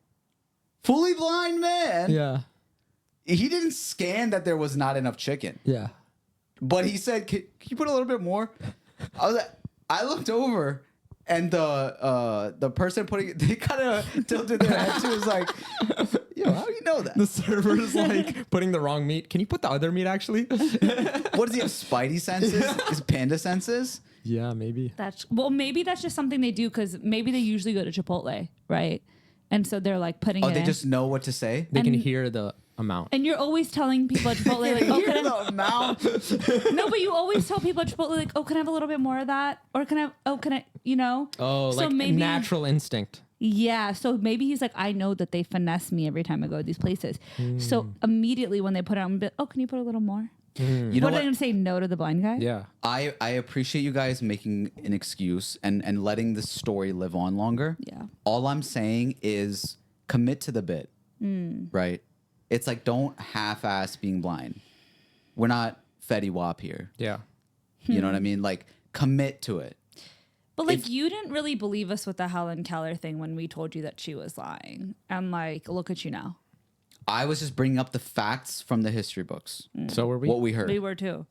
Fully blind man. Yeah. He didn't scan that there was not enough chicken. Yeah. But he said, can you put a little bit more? I looked over and the person putting it, they kind of tilted their head too. Was like, yo, how do you know that? The server's like putting the wrong meat. Can you put the other meat actually? What does he have? Spidey senses? Is Panda senses? Yeah, maybe. Maybe that's just something they do because maybe they usually go to Chipotle, right? And so they're like putting Oh, it they in. just know what to say? They can And- hear the amount. And you're always telling people at Chipotle, like, oh, Hear can I, the amount. no, but you always tell people at Chipotle, like, oh, can I have a little bit more of that? Or can I, you know? Oh, So like maybe- natural instinct. Yeah. So maybe he's like, I know that they finesse me every time I go to these places. So immediately when they put it on, oh, can you put a little more? You know What are they what? going to say no to the blind guy? Yeah. I appreciate you guys making an excuse and letting the story live on longer. Yeah. All I'm saying is commit to the bit, right? It's like don't half-ass being blind. We're not Fetty Wap here. Yeah. You know what I mean? Like commit to it. But like, you didn't really believe us with the Helen Keller thing when we told you that she was lying. And like, look at you now. I was just bringing up the facts from the history books. So were we? What we heard. We were too.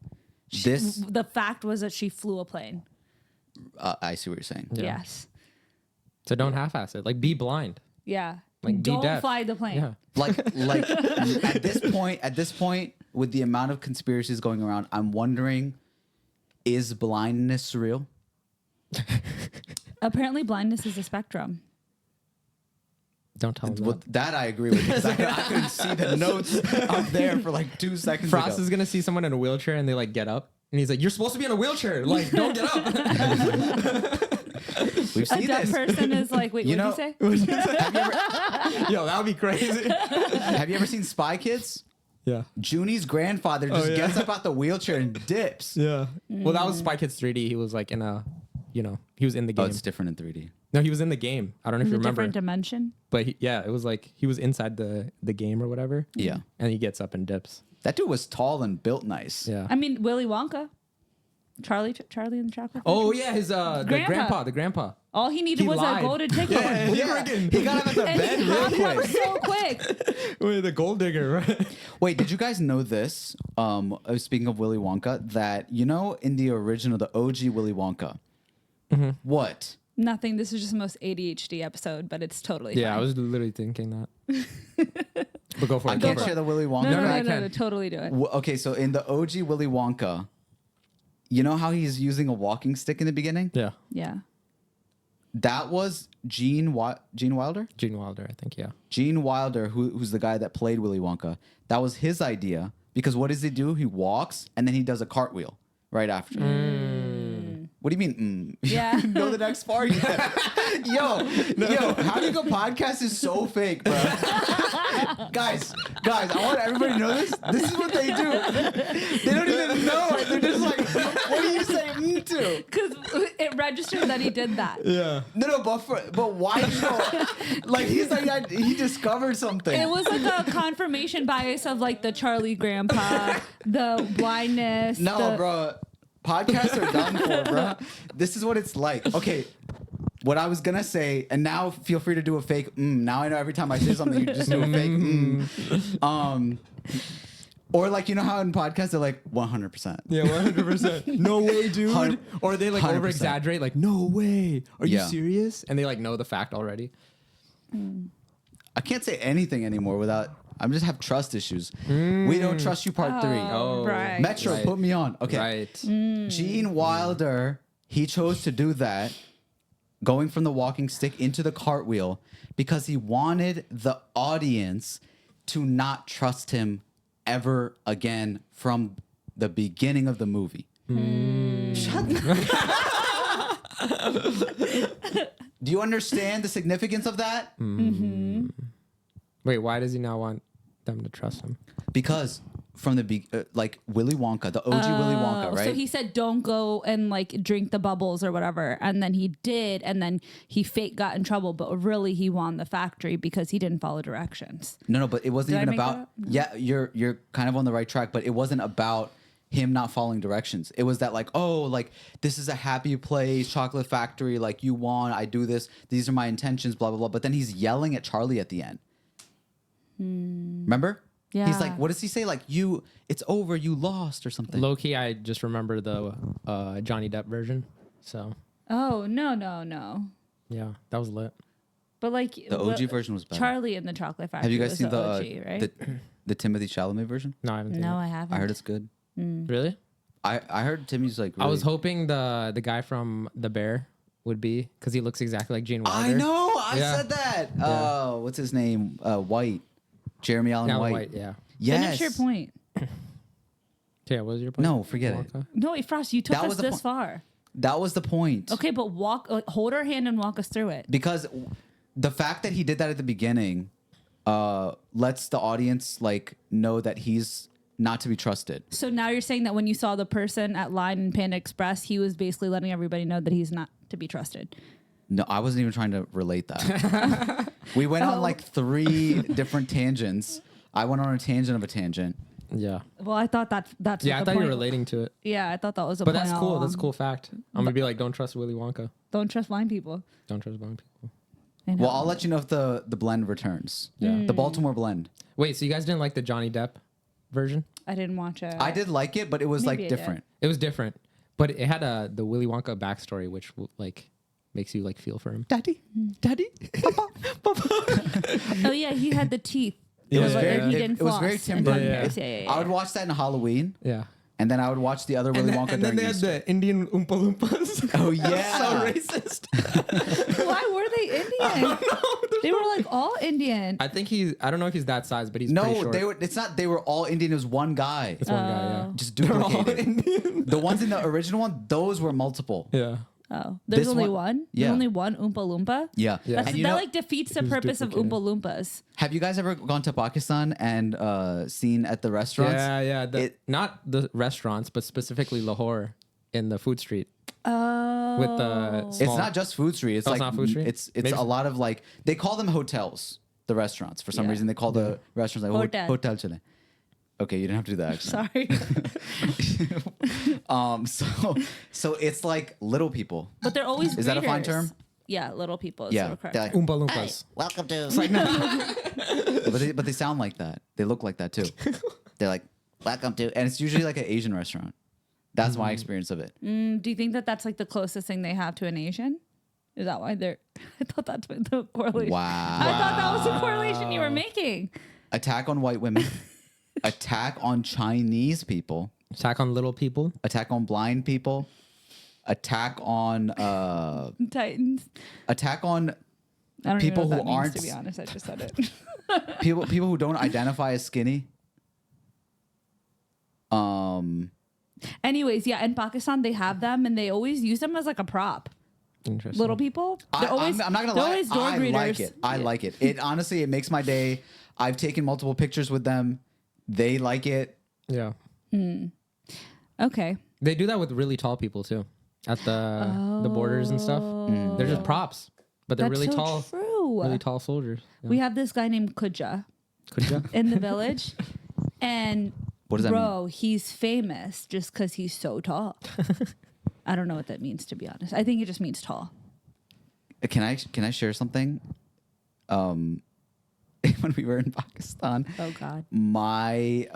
This, The fact was that she flew a plane. I see what you're saying. Yeah. Yes. So don't half-ass it. Like be blind. Yeah. Like, be don't deaf. fly the plane. Yeah. Like at this point, with the amount of conspiracies going around, I'm wondering, is blindness real? Apparently, blindness is a spectrum. Don't tell them Well, that. that I agree with because I couldn't see the notes up there for like 2 seconds. Frost ago. is gonna see someone in a wheelchair and they like get up and he's like, "You're supposed to be in a wheelchair. Like, don't get up." We've A seen deaf this. person is like, wait, You what did you say? Yo, that would be crazy. Have you ever seen Spy Kids? Yeah. Junie's grandfather just yeah. gets up out the wheelchair and dips. Yeah. Well, that was Spy Kids 3D. He was like in a, he was in the Oh, game. it's different in 3D. No, he was in the game. I don't know if In you a remember. different dimension. But it was like he was inside the game or whatever. Yeah. And he gets up and dips. That dude was tall and built nice. Yeah. I mean, Willy Wonka. Charlie and the Chocolate Oh Factory. yeah, his the Grandpa. grandpa. All he needed He was lied. a golden ticket. He got up at the And bed he real hopped up quick. so quick. Wait, the gold digger, right? Wait, did you guys know this? Speaking of Willy Wonka, that in the original, the OG Willy Wonka, what Nothing. This is just the most ADHD episode, but it's totally Yeah, fine. I was literally thinking that. But go for it. I go can't for share it. the Willy Wonka. No, I no, can. totally do it. Okay, so in the OG Willy Wonka, you know how he's using a walking stick in the beginning? Yeah, Yeah. That was Gene Wilder? Gene Wilder, I think. Yeah. Gene Wilder, who's the guy that played Willy Wonka. That was his idea because what does he do? He walks and then he does a cartwheel right after. What do you mean? Yeah. Know the next part? yo, how do you go podcast is so fake, bro. guys, I want everybody to know this. This is what they do. They don't even know it. They're just like, what do you say to? Because it registered that he did that. Yeah. No, but why? Like he's like he discovered something. It was like a confirmation bias of like the Charlie Grandpa, the blindness. No, bro. Podcasts are done for, bro. This is what it's like. Okay, what I was gonna say, and now feel free to do a fake. Now I know every time I say something, you just do a fake. Or like you know how in podcasts they're like 100%. Yeah, 100%. No way, dude. Hun- Or they like 100%. over exaggerate, like, no way. Are you Yeah. serious? And they like know the fact already. I can't say anything anymore without. I just have trust issues. We don't trust you. Part 3. Oh, right. Metro, Right. put me on. Okay. Right. Gene Wilder, he chose to do that, going from the walking stick into the cartwheel, because he wanted the audience to not trust him ever again from the beginning of the movie. Shut up. Do you understand the significance of that? Wait, why does he not want them to trust him? Because from the like Willy Wonka, the OG Willy Wonka, right? So he said, "Don't go and like drink the bubbles or whatever," and then he did, and then he fake got in trouble. But really, he won the factory because he didn't follow directions. No, but it wasn't Did I even make that about. up? No. Yeah, you're kind of on the right track, but it wasn't about him not following directions. It was that like, oh, like this is a happy place, chocolate factory, like you won, I do this, these are my intentions, blah blah blah. But then he's yelling at Charlie at the end. Remember? Yeah. He's like, what does he say? Like it's over, you lost or something. Low key, I just remember the Johnny Depp version. So Oh no. yeah, that was lit. But like The OG version was better. Charlie in the Chocolate Factory. Have you guys was seen the OG, right? the Timothy Chalamet version? No, I haven't seen No, it. I haven't. I heard it's good. Really? I heard Timmy's like. I was really- hoping the guy from The Bear would be, because he looks exactly like Gene Wilder. I know. I Yeah. said that. Oh, what's his name? White. Jeremy Allen Alan White. White, yeah. Yes. Finish your point. Yeah, what was your point? No, forget it. Wonka? No, wait, Frost, you took That us was the this point. far. That was the point. Okay, but hold her hand and walk us through it. Because the fact that he did that at the beginning lets the audience like know that he's not to be trusted. So now you're saying that when you saw the person at line in Panda Express, he was basically letting everybody know that he's not to be trusted. No, I wasn't even trying to relate that. We went on like 3 different tangents. I went on a tangent of a tangent. Yeah. Well, I thought that's Yeah, I what the thought you were point- relating to it. Yeah, I thought that was a But point. that's all cool. That's a along. cool fact. I'm going to be like, don't trust Willy Wonka. Don't trust blind people. Don't trust blind people. And Well, I'll let you know if the blend returns. Yeah. The Baltimore blend. Wait, so you guys didn't like the Johnny Depp version? I didn't watch it. I did like it, but it was Maybe I like did. different. It was different. But it had the Willy Wonka backstory, which like makes you like feel for him. Daddy, Papa, Papa. Oh yeah, he had the teeth. It was Or very- he it- didn't it was very floss Tim and Burton. didn't Yeah. nurse. Yeah. I would watch that in Halloween, Yeah. and then I would watch the other Willy Wonka and during then they had Easter. the Indian Oompa Loompas. Oh yeah, So racist. Why were they Indian? They were like all Indian. I think I don't know if he's that size, but he's pretty No, short. they were. It's not. They were all Indian. It was one guy. It's one guy, yeah. Just They're all duplicated. Indian. The ones in the original one, those were multiple. Yeah. Oh, there's This only one- one. yeah. There's only one Oompa Loompa. Yeah. Yeah. That's, And you that know, like defeats the was purpose of duplicated. Oompa Loompas. have you guys ever gone to Pakistan and seen at the restaurants? Yeah, yeah. It- Not the restaurants, but specifically Lahore in the food street Oh, with the It's small- not just food street. It's Oh, like it's not food street? It's Maybe- a lot of like they call them hotels. The restaurants for some Yeah. reason they call the restaurants like Hotel. hotel chile. Okay, you didn't have to do that. Accent. sorry, So it's like little people. but they're always Is that a fine greeters. term? Yeah, little people. Is Yeah, so correct. they're like, Oompa Loompas. welcome to. but they sound like that. They look like that too. They're like welcome to, and it's usually like an Asian restaurant. That's my experience of it. Do you think that that's like the closest thing they have to an Asian Is that why they're? I thought that's what the correlation. Wow. I thought that was the correlation you were making. Attack on white women. Attack on Chinese people. Attack on little people. Attack on blind people. Attack on Titans. attack on I don't people even know who what that means, aren't to be honest. I just said it. people who don't identify as skinny. Anyways, yeah, in Pakistan they have them and they always use them as like a prop. Interesting. Little people. They're always, I'm not gonna they're lie. always door I greeters. like it. I like it. It honestly, it makes my day. I've taken multiple pictures with them. They like it. Yeah. Okay. They do that with really tall people too, at the borders and stuff. They're just props, but they're That's really so tall, true. really tall soldiers. Yeah. We have this guy named Kuja Could you? in the village, and What does that bro, he's famous just because he's so tall. I don't know what that means, to be honest. I think it just means tall. Can I share something? When we were in Pakistan, Oh God. my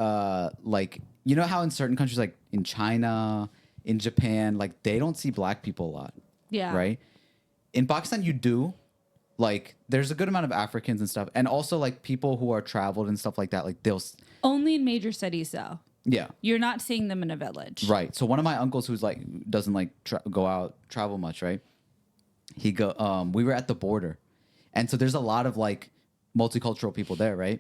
like, you know how in certain countries, like in China, in Japan, like they don't see black people a lot. Yeah. Right. In Pakistan, you do. Like, there's a good amount of Africans and stuff, and also like people who are traveled and stuff like that. Like Only in major cities, though. yeah. You're not seeing them in a village. Right. So one of my uncles who's like doesn't like go out travel much, right? We were at the border. And so there's a lot of like multicultural people there, right?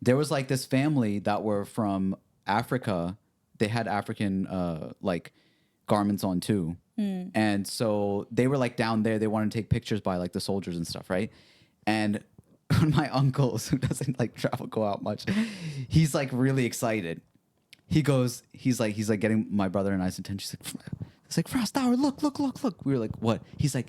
There was like this family that were from Africa. They had African like garments on too. And so they were like down there, they wanted to take pictures by like the soldiers and stuff, right? And one of my uncles who doesn't like go out much, he's like really excited. He's like getting my brother and I's attention. He's like, Frost Tower, look. We were like, what? He's like,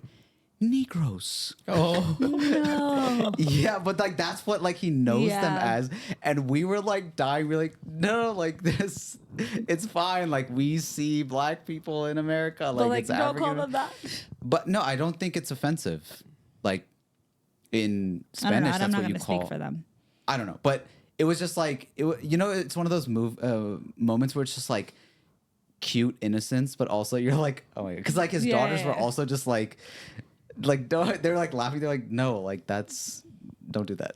Negroes. Oh, No. Yeah, but like that's what like he knows them Yeah. as. And we were like dying. We're like, no, like this, it's fine. Like we see black people in America. Like, But like, it's don't African. call them that. But no, I don't think it's offensive. Like in I don't know. Spanish, I'm that's not what you going to call. speak for them. I don't know, but it was just like it's one of those moments where it's just like cute innocence, but also you're like, oh my god, because like his Yeah, daughters yeah, were yeah. also just like they're like laughing. They're like, no, like don't do that.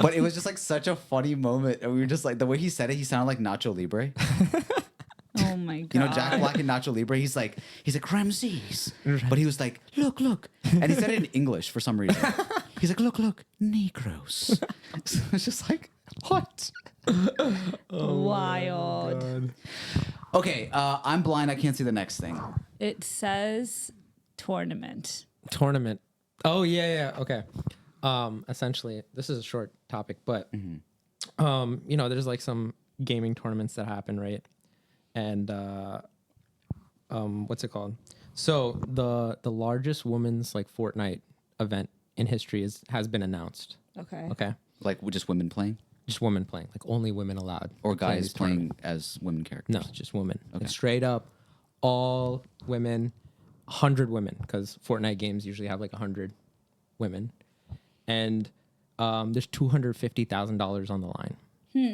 But it was just like such a funny moment, and we were just like the way he said it. He sounded like Nacho Libre. Oh my God. You know, Jack Black and Nacho Libre. He's like Ramses, but he was like, look, and he said it in English for some reason. He's like, look, Negroes. So it's just like, what? Wild. Okay, I'm blind. I can't see the next thing. It says tournament. tournament. Oh yeah. Okay. Essentially, this is a short topic, but there's like some gaming tournaments that happen, right? And what's it called? So the largest women's like Fortnite event in history has been announced. Okay. Okay. Like just women playing, Just women playing, like only women allowed. or to play guys these playing tournaments. as women characters. No, just women. Okay. Like straight up, all women, 100 women, because Fortnite games usually have like 100 women, and there's $250,000 on the line.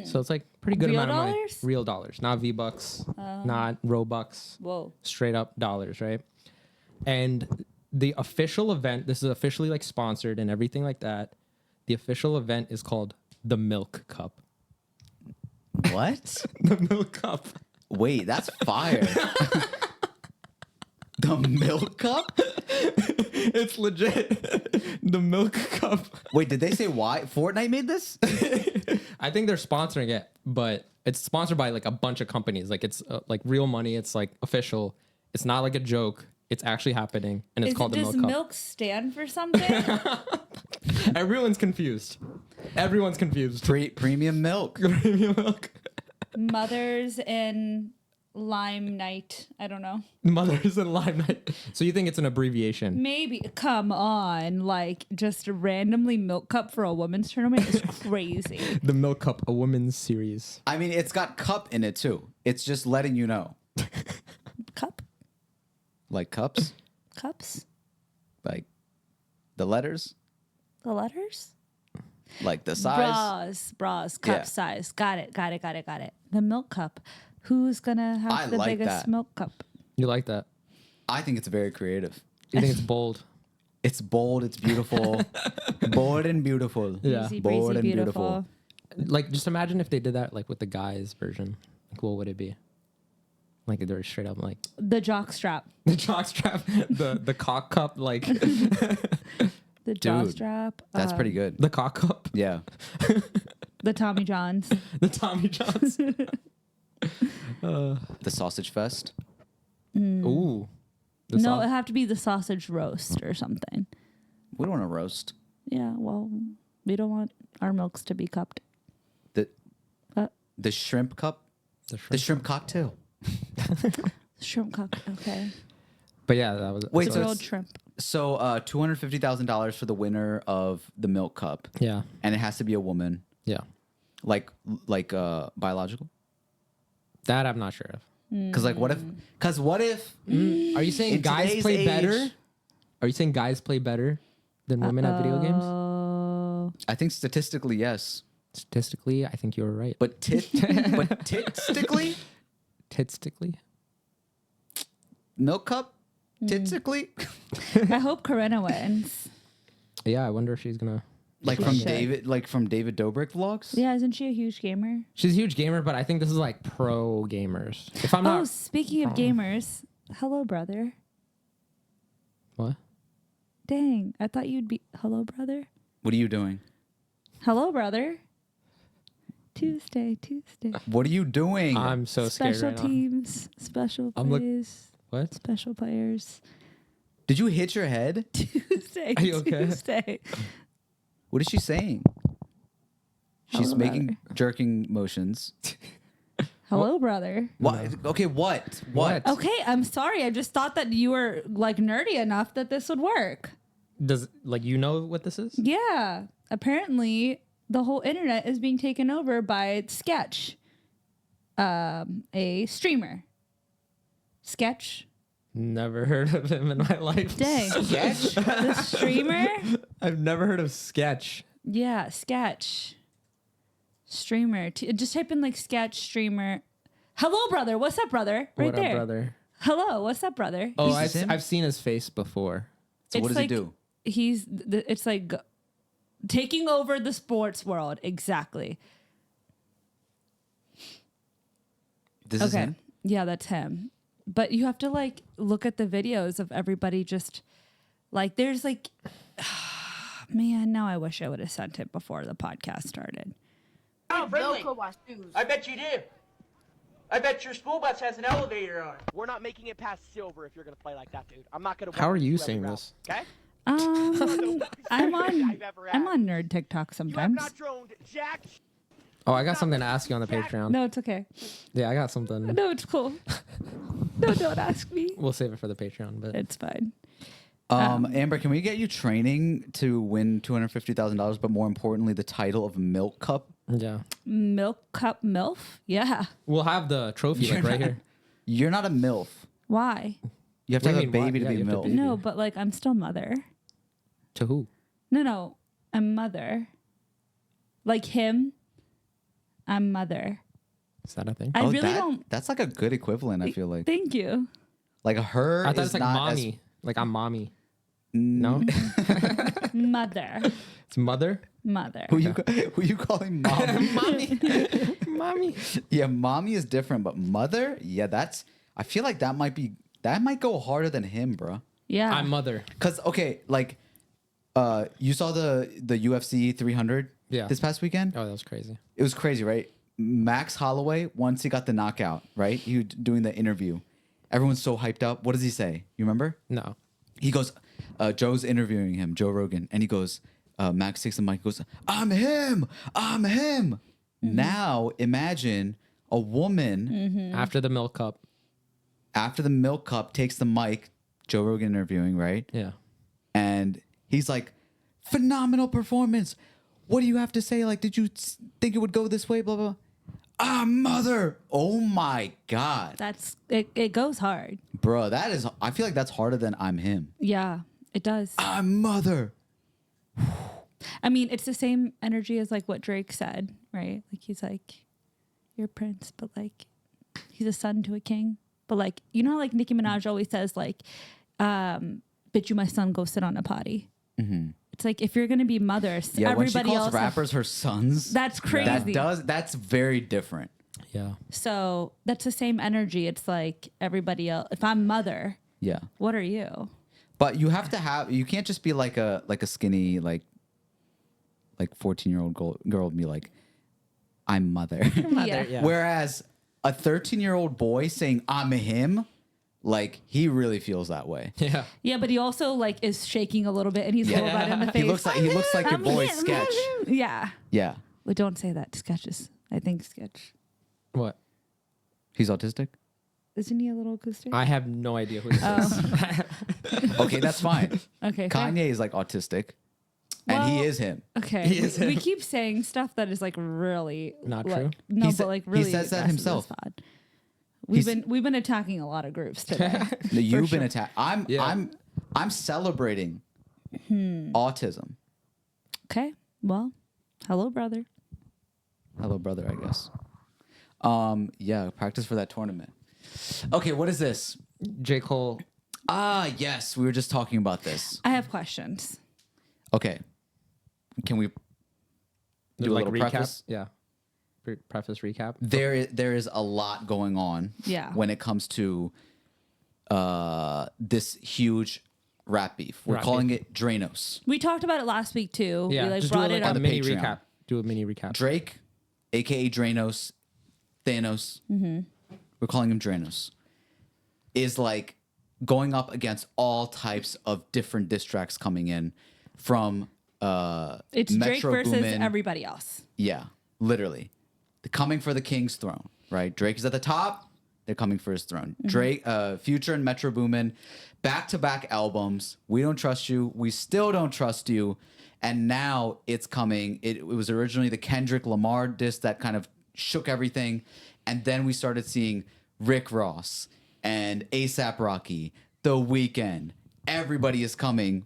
So it's like pretty good Real amount of money. dollars? Real dollars, not V-Bucks, not Robux. Whoa. Straight up dollars, right? And the official event, this is officially like sponsored and everything like that. The official event is called the Milk Cup. What? The Milk Cup. Wait, that's fire. The Milk Cup? It's legit. The Milk Cup. Wait, did they say why? Fortnite made this? I think they're sponsoring it, but it's sponsored by like a bunch of companies. Like it's like real money. It's like official. It's not like a joke. It's actually happening, and it's called the Does Milk Cup. milk stand for something? Everyone's confused. Everyone's confused. Premium milk. Premium milk. Mothers in Lime Night. I don't know. Mothers in Limelight. So you think it's an abbreviation? Maybe. Come on. Like, just a randomly milk cup for a women's tournament is crazy. The Milk Cup, a women's series. I mean, it's got cup in it too. It's just letting you know. Cup? Like cups, Cups? like the letters, The letters? like the size. Bras, cup Yeah. size. Got it. The milk cup. Who's gonna have I the like biggest that. milk cup? You like that? I think it's very creative. You think it's bold? It's bold. It's beautiful. Bold and beautiful. Yeah. Easy Bold breezy, and beautiful. Like, just imagine if they did that like with the guys version. Like, what would it be? Like, they're straight up like The jock strap. the jockstrap, the cock cup, like The jaw Dude, strap. That's pretty good. the cock cup, Yeah. The Tommy Johns. the Tommy Johns. The sausage fest. Ooh. The No, sau- it'd have to be the sausage roast or something. We don't want to roast. Yeah, well, we don't want our milks to be cupped. The Uh, the shrimp cup. The shrimp cocktail. Shrimp cup. Okay. But yeah, that was Wait, so so Grilled it's- shrimp. So $250,000 for the winner of the milk cup, yeah, and it has to be a woman, yeah. like biological. That I'm not sure of. Because like, what if? Because what if? Are you saying In guys today's play age- better? Are you saying guys play better than women at video games? Oh. I think statistically, yes. Statistically, I think you were right. But titstically, Statistically, milk cup, titstically, I hope Corinna wins. yeah. I wonder if she's gonna. like She from should. David Dobrik vlogs. Yeah, isn't she a huge gamer? She's a huge gamer, but I think this is like pro gamers. If I'm Oh, not speaking of gamers, hello, brother. what? Dang, I thought you'd be hello, brother. What are you doing? Hello, brother. Tuesday. What are you doing? I'm so scared Special right now. teams, special I'm look- plays, What? special players. Did you hit your head? Tuesday. Are you okay? Tuesday. What is she saying? She's Hello, making brother. jerking motions. Hello, brother. What? Okay, what? What? Okay, I'm sorry. I just thought that you were like nerdy enough that this would work. Does like you know what this is? Yeah. Apparently, the whole internet is being taken over by Sketch, a streamer. Sketch. Never heard of him in my life. Dang. Sketch? The streamer? I've never heard of Sketch. Yeah, Sketch. Streamer. Just type in like Sketch streamer. Hello, brother. What's up, brother? Right What there. up, brother? Hello. What's up, brother? Oh, Is this him? I've seen his face before. So what It's does like- he do? It's like taking over the sports world. Exactly. This is Okay. him? Yeah, that's him. But you have to like look at the videos of everybody just like there's like man, now I wish I would have sent it before the podcast started. Oh, friendly. Velcro my shoes. I bet you do. I bet your school bus has an elevator on it. We're not making it past silver if you're gonna play like that, dude. I'm not gonna. How walk are you through every saying route, this? Okay. I'm on I've ever I'm had. on nerd TikTok You have sometimes. not droned Jack. Oh, I got something to ask you on the Patreon. No, it's okay. Yeah, I got something. No, it's cool. No, don't ask me. We'll save it for the Patreon, but It's fine. Amber, can we get you training to win $250,000, but more importantly, the title of Milk Cup? yeah, Milk cup MILF? Yeah. we'll have the trophy like right here. You're not a MILF. Why? You have to What have do a you mean, baby why? to Yeah, be a you have to MILF. be- No, but like I'm still mother. To who? No, I'm mother. Like him, I'm mother. Is that a thing? I really that- don't. That's like a good equivalent, I feel like. Thank you. Like her I thought is it's like not mommy. Like I'm mommy. No, Mother. it's mother. Mother. Who you calling mommy? Mommy. Yeah, mommy is different, but mother, yeah, I feel like that might go harder than him, bro. Yeah. I'm mother. Cause okay, like, you saw the UFC 300 Yeah. this past weekend. Oh, that was crazy. It was crazy, right? Max Holloway, once he got the knockout, right? He was doing the interview. Everyone's so hyped up. What does he say? You remember? No. He goes, Joe's interviewing him, Joe Rogan, and he goes, Max takes the mic, goes, I'm him. Now imagine a woman After the milk cup. after the milk cup takes the mic, Joe Rogan interviewing, right? Yeah. And he's like, phenomenal performance. What do you have to say? Like, did you think it would go this way? Blah, blah. Mother. Oh my God. That's it. It goes hard. Bro, I feel like that's harder than I'm him. Yeah, it does. I'm mother. I mean, it's the same energy as like what Drake said, right? Like he's like, you're a prince, but like he's a son to a king. But like, you know how like Nicki Minaj always says like, bitch, you my son, go sit on a potty. It's like, if you're gonna be mothers, Yeah, when she everybody calls else rappers her sons, that's crazy. That's very different. Yeah. So that's the same energy. It's like everybody else. If I'm mother, Yeah. what are you? But you have to have, you can't just be like a skinny, like 14-year-old girl and be like, I'm mother. Yeah. Whereas a 13-year-old boy saying I'm him, like he really feels that way. Yeah. Yeah, but he also like is shaking a little bit, and he's a little red in the face. He looks like your I'm boy him. Sketch. Yeah. Yeah. Well, don't say that. Sketches. I think Sketch. What? He's autistic? Isn't he a little acoustic? I have no idea who this is. Okay, that's fine. Okay. fair. Kanye is like autistic. And he Well, is him. Okay. He is we him. keep saying stuff that is like really Not like, true? No, He but sa- like he really says that aggressive himself. this pod. He's- We've been attacking a lot of groups today. No, you've sure. been attacked. I'm celebrating autism. Okay. Well, hello, brother. Hello, brother, I guess. Yeah, practice for that tournament. Okay, what is this? J. Cole. Ah, yes, we were just talking about this. I have questions. Okay. Can we do a like little recap? preface? Yeah. Preface recap. There is a lot going on Yeah. when it comes to this huge rap beef. We're Rap calling beef. it Dranos. We talked about it last week too. Yeah. We like Just do brought like it a up. the mini Patreon. recap. Do a mini recap. Drake, aka Dranos, Thanos, we're calling him Dranos, is like going up against all types of different diss tracks coming in from It's Drake Metro versus Boomin. everybody else. Yeah, literally. They're coming for the king's throne, right? Drake is at the top. They're coming for his throne. Drake, Future and Metro Boomin, back-to-back albums. We Don't Trust You. We Still Don't Trust You. And now it's coming. It was originally the Kendrick Lamar diss that kind of shook everything. And then we started seeing Rick Ross and A$AP Rocky, The Weeknd. Everybody is coming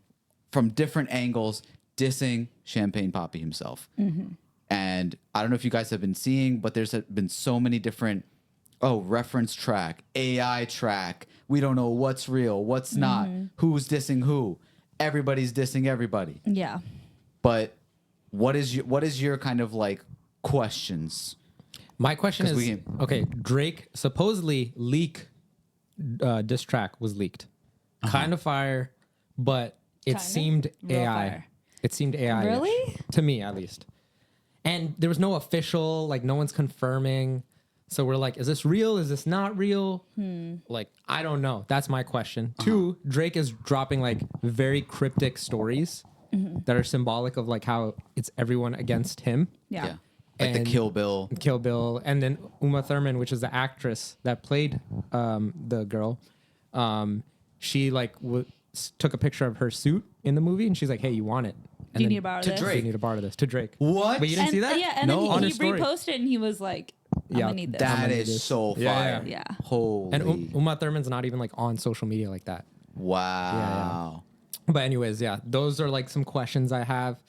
from different angles, dissing Champagne Papi himself. And I don't know if you guys have been seeing, but there's been so many different, reference track, AI track. We don't know what's real, what's not, who's dissing who. Everybody's dissing everybody. Yeah. But what is your kind of like questions? My question 'Cause is, we can- okay, Drake supposedly diss track was leaked. Kind of fire, but it Kinda? seemed Real AI. fire. It seemed AI. Really? To me, at least. And there was no official, like no one's confirming. So we're like, is this real? Is this not real? Like, I don't know. That's my question. Two, Drake is dropping like very cryptic stories that are symbolic of like how it's everyone against him. Yeah. Like the And- Kill Bill. Kill Bill, and then Uma Thurman, which is the actress that played the girl. She like took a picture of her suit in the movie, and she's like, "Hey, you want it?" And Do you then- need to borrow to this? Drake. You need to borrow this to Drake. What? But you didn't And, see that? Yeah, and No, on then her he story. reposted and he was like, I'm Yeah, gonna need this. That gonna is do this. so Yeah, fire. yeah. Holy. And Uma Thurman's not even like on social media like that. Wow. But anyways, yeah, those are like some questions I have.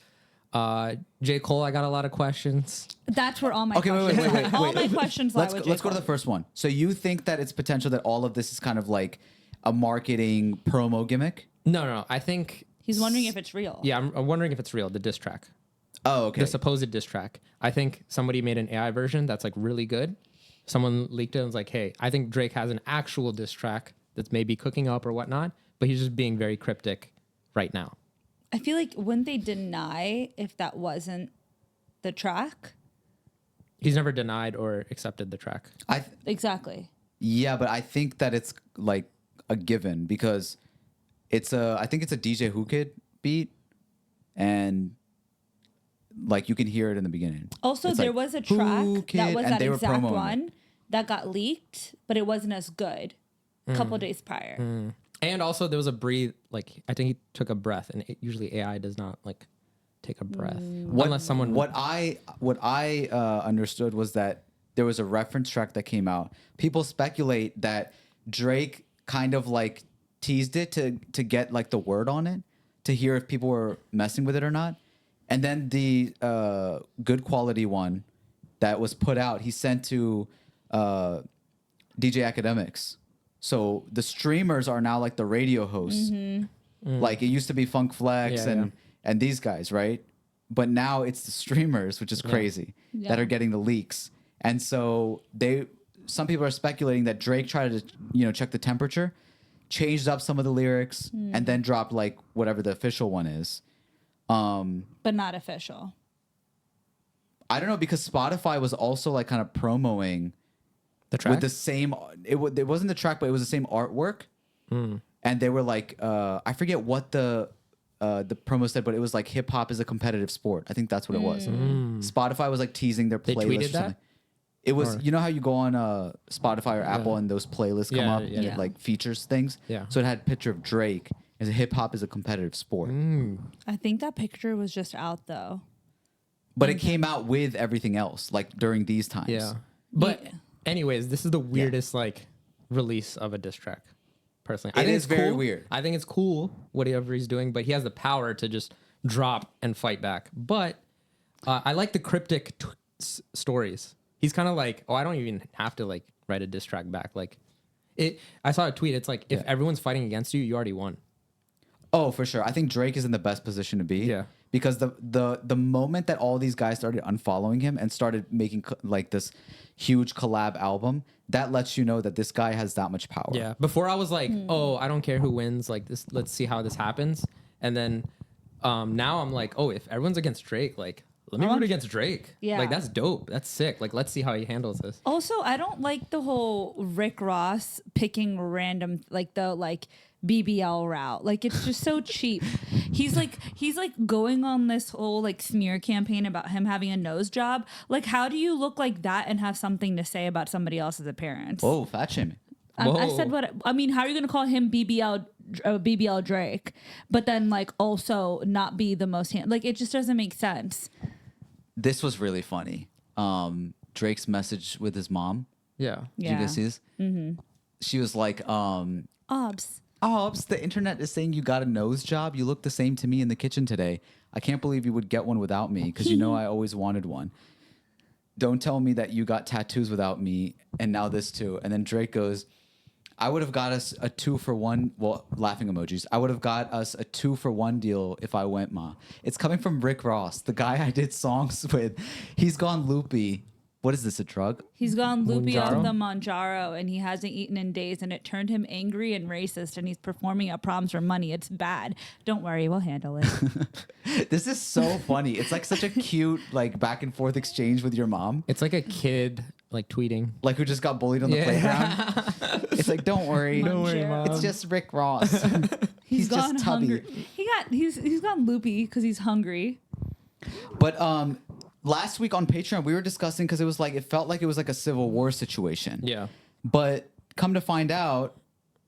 J. Cole, I got a lot of questions. That's where all my Okay, wait, questions wait. All my questions lie Let's with go, let's J. go to the Cole. first one. So you think that it's potential that all of this is kind of like a marketing promo gimmick? No, I think. He's wondering if it's real. Yeah, I'm wondering if it's real. The diss track. Oh, okay. The supposed diss track. I think somebody made an AI version that's like really good. Someone leaked it and was like, hey, I think Drake has an actual diss track that's maybe cooking up or whatnot, but he's just being very cryptic right now. I feel like wouldn't they deny if that wasn't the track? He's never denied or accepted the track. Exactly. Yeah, but I think that it's like a given because I think it's a DJ Who Kid beat, and like you can hear it in the beginning. Also, It's there like, was a "Who track Kid?" that was and that they were exact promoting it. one that got leaked, but it wasn't as good a couple days prior. And also there was a breathe, like I think he took a breath, and usually AI does not like take a breath unless someone. What I understood was that there was a reference track that came out. People speculate that Drake kind of like teased it to get like the word on it, to hear if people were messing with it or not. And then the good quality one that was put out, he sent to DJ Academics. So the streamers are now like the radio hosts. Like it used to be Funk Flex Yeah, and these guys, right? But now it's the streamers, which is crazy, that are getting the leaks. And so some people are speculating that Drake tried to, check the temperature, changed up some of the lyrics, and then dropped like whatever the official one is. But not official. I don't know, because Spotify was also like kind of promoting The track. with the same. It wasn't the track, but it was the same artwork. And they were like, I forget what the promo said, but it was like hip hop is a competitive sport. I think that's what it was. Spotify was like teasing their They playlist. tweeted or something. that? It was, Or- you know how you go on Spotify or Apple and those playlists come Yeah, up yeah, and yeah. it like features things. Yeah. So it had a picture of Drake as hip hop is a competitive sport, I think that picture was just out though. but it came out with everything else like during these times. Yeah. But Yeah. anyways, this is the weirdest like release of a diss track. Personally, It is it's very cool. weird. I think it's cool whatever he's doing, but he has the power to just drop and fight back. But I like the cryptic stories. He's kind of like, oh, I don't even have to like write a diss track back. Like, I saw a tweet. It's like if everyone's fighting against you, you already won. Oh, for sure. I think Drake is in the best position to be. Yeah. Because the moment that all these guys started unfollowing him and started making like this huge collab album, that lets you know that this guy has that much power. Yeah. Before I was like, oh, I don't care who wins. Like this, let's see how this happens. And then now I'm like, oh, if everyone's against Drake, like let me root against Drake. Yeah. Like that's dope. That's sick. Like let's see how he handles this. Also, I don't like the whole Rick Ross picking random like the BBL route. Like it's just so cheap. He's like going on this whole like smear campaign about him having a nose job. Like how do you look like that and have something to say about somebody else's appearance? Oh, fat shaming. I said what I mean. How are you going to call him BBL Drake, but then like also not be the most like it just doesn't make sense. This was really funny. Drake's message with his mom. Yeah. Did you guys see this? Mm-hmm. She was like, Obs. "Obs, the internet is saying you got a nose job. You look the same to me in the kitchen today. I can't believe you would get one without me because you know I always wanted one. Don't tell me that you got tattoos without me and now this too." And then Drake goes, "I would have got us a 2-for-1." Well, laughing emojis. "I would have got us a 2-for-1 deal if I went, ma." It's coming from Rick Ross, the guy I did songs with. He's gone loopy. What is this, a drug? He's gone loopy Monjaro? off the Monjaro and he hasn't eaten in days and it turned him angry and racist and he's performing at proms for money. It's bad. Don't worry, we'll handle it. This is so funny. It's like such a cute, like back and forth exchange with your mom, It's like a kid like tweeting. like who just got bullied on the playground. It's like, don't worry, Monjaro. it's just Rick Ross. He's gone just tubby. hungry. He's gone loopy because he's hungry. But last week on Patreon, we were discussing because it felt like it was like a Civil War situation. Yeah. But come to find out,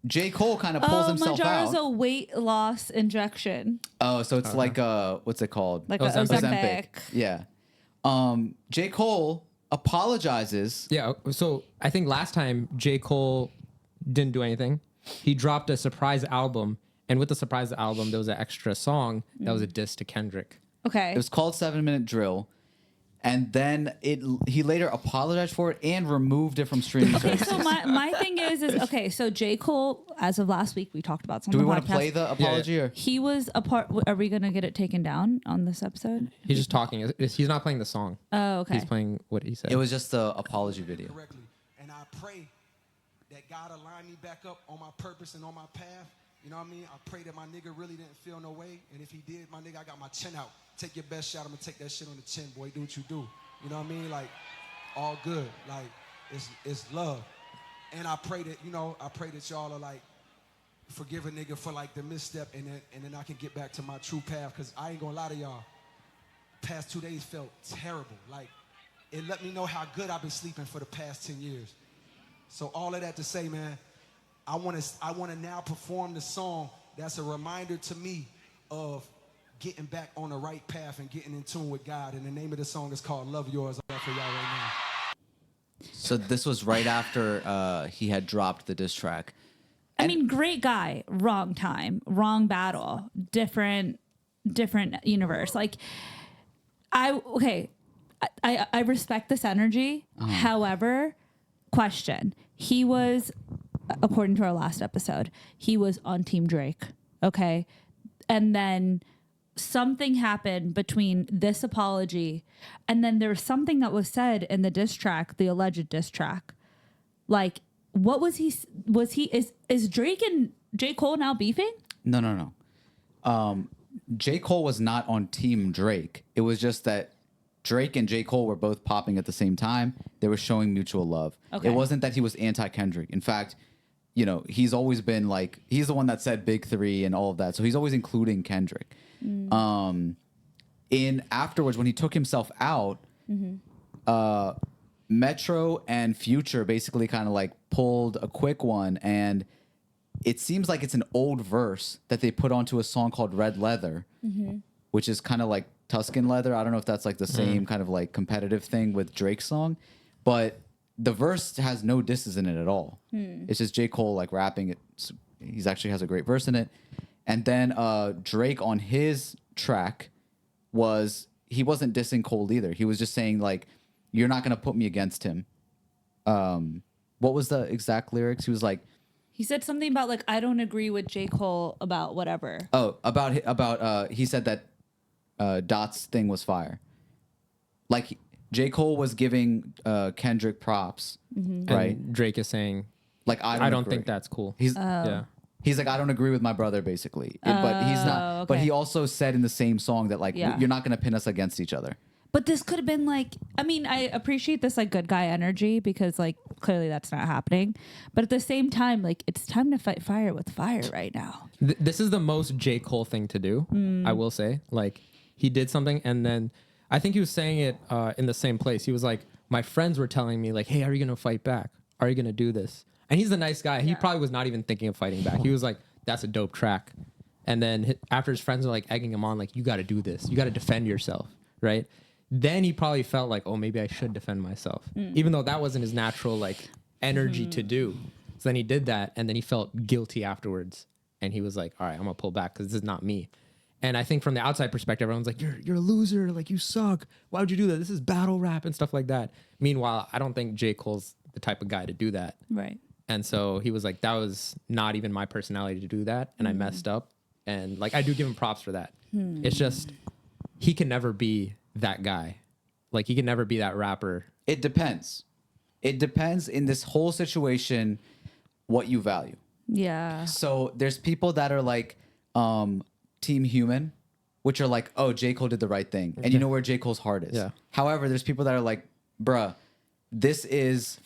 J. Cole kind of pulls himself Monjaro's out. a weight loss injection. Oh, so it's like what's it called? Like Ozempic. Ozempic. Yeah. J. Cole apologizes. Yeah. So I think last time J. Cole didn't do anything. He dropped a surprise album. And with the surprise album, there was an extra song that was a diss to Kendrick. Okay. It was called 7-Minute Drill. And then he later apologized for it and removed it from streaming Okay, services. so my thing is okay. So J. Cole, as of last week, we talked about Do something. we want to play the apology or? He was a part. Are we gonna get it taken down on this episode? He's just talking. He's not playing the song. Oh, okay. He's playing what he said. It was just the apology video. correctly. And I pray that God align me back up on my purpose and on my path. You know what I mean? I pray that my nigga really didn't feel no way. And if he did, my nigga, I got my chin out. Take your best shot. I'm going to take that shit on the chin, boy. Do what you do. You know what I mean? Like, all good. Like, it's love. And I pray that, I pray that y'all are like, forgive a nigga for like the misstep and then I can get back to my true path. Because I ain't going to lie to y'all. Past 2 days felt terrible. Like, it let me know how good I've been sleeping for the past 10 years. So all of that to say, man, I want to now perform the song that's a reminder to me of getting back on the right path and getting in tune with God. And the name of the song is called Love Yours. I'm for y'all right now. So this was right after he had dropped the diss track. I mean, great guy, wrong time, wrong battle, different universe. Like, I respect this energy. However, question: he was, according to our last episode, he was on Team Drake. Okay, and then something happened between this apology and then there was something that was said in the diss track, the alleged diss track. Like, what was he? Is Drake and J. Cole now beefing? No. J. Cole was not on Team Drake. It was just that Drake and J. Cole were both popping at the same time. They were showing mutual love. Okay. It wasn't that he was anti-Kendrick. In fact, you know, he's always been like, he's the one that said Big Three and all of that. So he's always including Kendrick. In afterwards, when he took himself out, Metro and Future basically kind of like pulled a quick one, and it seems like it's an old verse that they put onto a song called Red Leather, which is kind of like Tuscan Leather. I don't know if that's like the same kind of like competitive thing with Drake's song, but the verse has no disses in it at all. It's just J. Cole like rapping it. He's actually has a great verse in it. And then Drake on his track he wasn't dissing Cole either. He was just saying like, you're not going to put me against him. What was the exact lyrics? He was like, He said something about like, I don't agree with J. Cole about whatever. oh, about he said that Dot's thing was fire. Like J. Cole was giving Kendrick props, right? And Drake is saying, Like I don't agree. think that's cool. He's like, I don't agree with my brother, basically. But he's not. okay. But he also said in the same song that like, Yeah. you're not going to pin us against each other. But this could have been like, I mean, I appreciate this like good guy energy because like clearly that's not happening. But at the same time, like it's time to fight fire with fire right now. This is the most J. Cole thing to do, I will say. Like, he did something, and then I think he was saying it in the same place. He was like, my friends were telling me, like, hey, are you going to fight back? Are you going to do this? And he's a nice guy. He probably was not even thinking of fighting back. He was like, that's a dope track. And then after his friends were like egging him on, like, you got to do this. You got to defend yourself, right? Then he probably felt like, oh, maybe I should defend myself. Even though that wasn't his natural, like, energy to do. So then he did that, and then he felt guilty afterwards. And he was like, all right, I'm going to pull back because this is not me. And I think from the outside perspective, everyone's like, you're a loser. Like, you suck. Why would you do that? This is battle rap and stuff like that. Meanwhile, I don't think J. Cole's the type of guy to do that. Right. And so he was like, that was not even my personality to do that. And I messed up. And like, I do give him props for that. It's just, he can never be that guy. Like, he can never be that rapper. It depends. It depends in this whole situation what you value. Yeah. So there's people that are like Team Human, which are like, oh, J. Cole did the right thing. And you know where J. Cole's heart is. Yeah. However, there's people that are like, bruh, this is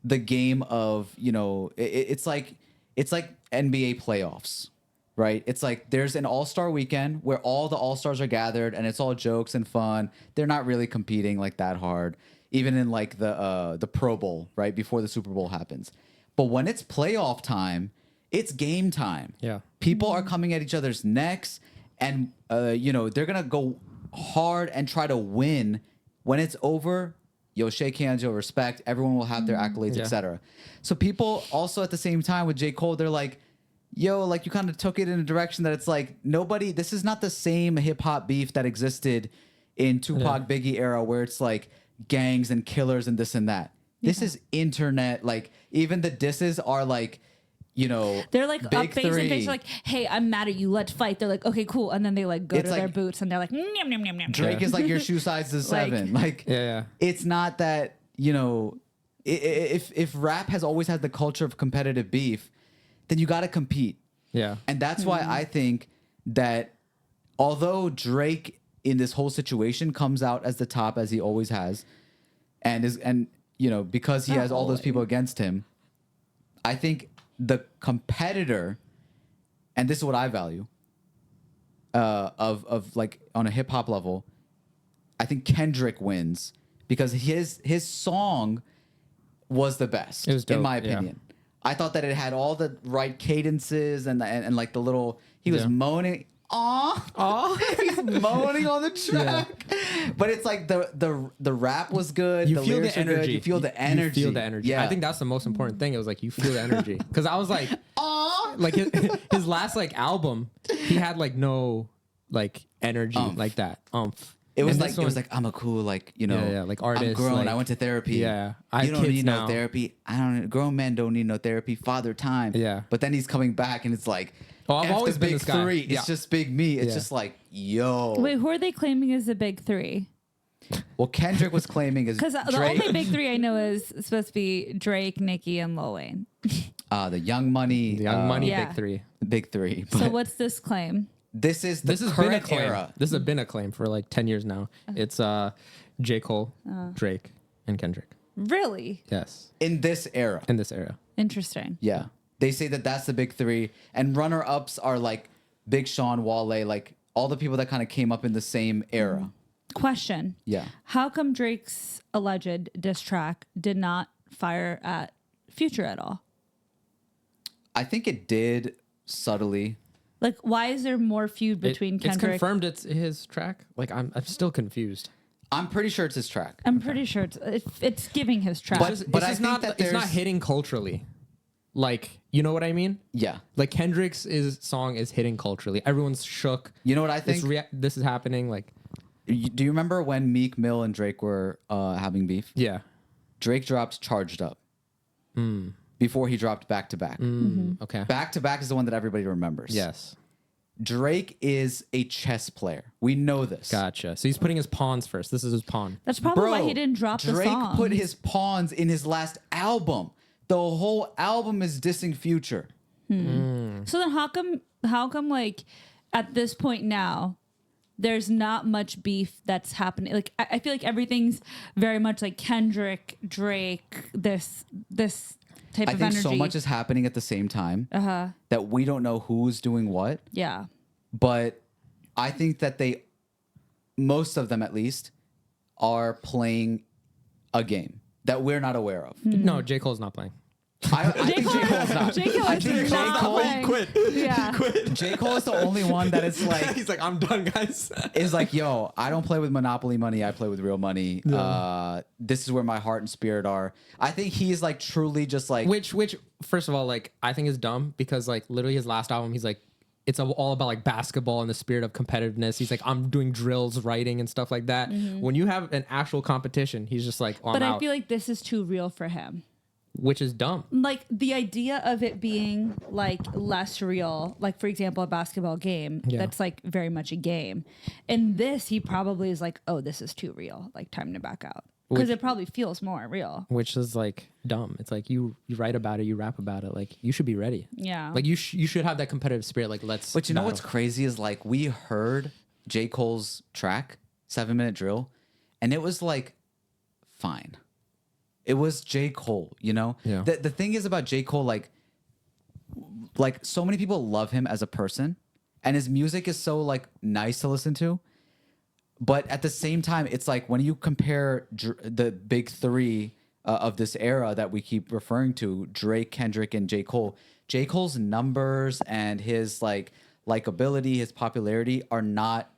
the game of, you know, it's like NBA playoffs, right? It's like there's an all-star weekend where all the all-stars are gathered and it's all jokes and fun. They're not really competing like that hard, even in like the Pro Bowl, right? Before the Super Bowl happens. But when it's playoff time, it's game time. Yeah. People are coming at each other's necks and, you know, they're going to go hard and try to win. When it's over, you'll shake hands, you'll respect. Everyone will have their accolades, Yeah. etc. So people also at the same time with J. Cole, they're like, yo, like you kind of took it in a direction that it's like nobody, this is not the same hip hop beef that existed in Tupac Biggie era where it's like gangs and killers and this and that. This is internet. Like even the disses are like, you know, They're like Big up face and Three. face, like, hey, I'm mad at you. Let's fight. They're like, okay, cool. And then they like go It's to their like- boots and they're like, nom, nom, nom, nom. Drake is like your shoe size is Like- 7. Like, Yeah. it's not that, you know, if rap has always had the culture of competitive beef, then you got to compete. Yeah. And that's why I think that although Drake in this whole situation comes out as the top as he always has, and you know, because he has all those people against him, I think the competitor, and this is what I value, of like on a hip hop level, I think Kendrick wins because his song was the best It was dope, in my yeah. opinion. I thought that it had all the right cadences and like the little he was Yeah. moaning. He's moaning on the track. But it's like the rap was good. You the feel lyrics the were good, energy. You feel the energy. You feel the energy. Yeah. I think that's the most important thing. It was like you feel the energy. Because I was like, like his last like album, he had like no like energy like that. It was And like this it was one- like I'm a cool like you know Yeah, like I'm artist, grown. like- I went to therapy. Yeah, I you have don't kids need now. no therapy. I don't. Grown men don't need no therapy. Father time. Yeah. But then he's coming back and it's like Oh, I've F always the been big this guy. three. It's Yeah. just big me. It's Yeah. just like, yo. Wait, who are they claiming as the big three? Well, Kendrick was claiming is Because the Drake, only big three I know is supposed to be Drake, Nicki, and Lil Wayne. the Young Money, The Young Money Yeah. Big Three. big three. So But what's this claim? this is the This has been a current claim. era. This has been a claim for like 10 years now. It's J. Cole, Drake, and Kendrick. Really Yes. In this era. In this era. interesting. Yeah. They say that that's the big three. And runner-ups are like Big Sean, Wale, like all the people that kind of came up in the same era. Question. Yeah. How come Drake's alleged diss track did not fire at Future at all? I think it did subtly. Like, why is there more feud between It's Kendrick? confirmed it's his track. Like I'm still confused. I'm pretty sure it's his track. I'm pretty sure it's giving his track. But- It's I just think not that it's not there's- hitting culturally. Like, you know what I mean? Yeah. Like Kendrick's song is hitting culturally. Everyone's shook. You know what I think? This is happening. Like, Do you remember when Meek Mill and Drake were having beef? yeah. Drake dropped Charged Up before he dropped Back to Back. Okay. Back to Back is the one that everybody remembers. Yes. Drake is a chess player. We know this. Gotcha. So he's putting his pawns first. This is his pawn. That's probably Bro, why he didn't drop the Drake song. put his pawns in his last album. The whole album is dissing Future. So then how come like at this point now there's not much beef that's happening? Like I feel like everything's very much like Kendrick, Drake, this type I of think energy. so much is happening at the same time that we don't know who's doing what. Yeah. But I think that most of them at least, are playing a game that we're not aware of. No, J. Cole's not playing. I think J. Cole's not. J. Cole I is think J. not Cole playing. Yeah. J. Cole is the only one that is like He's like, I'm done, guys. is like, yo, I don't play with Monopoly money. I play with real money. This is where my heart and spirit are. I think he's like truly just like Which, first of all, like, I think is dumb because, like, literally his last album, he's like, it's all about like basketball and the spirit of competitiveness. He's like, I'm doing drills, writing, and stuff like that. When you have an actual competition, he's just like, oh, But I'm I out, feel like this is too real for him. which is dumb. Like the idea of it being like less real, like for example, a basketball game, Yeah. that's like very much a game. And this, he probably is like, oh, this is too real. Like time to back out. Because it probably feels more real. Which is like dumb. It's like you write about it, you rap about it. Like you should be ready. Yeah. Like you should have that competitive spirit. Like let's. But you know battle. what's crazy is like we heard J. Cole's track, 7-minute drill, and it was like fine. It was J. Cole, you know? Yeah. The thing is about J. Cole, like so many people love him as a person, and his music is so like nice to listen to. But at the same time, it's like when you compare the big three of this era that we keep referring to, Drake, Kendrick, and J. Cole, J. Cole's numbers and his like likability, his popularity are not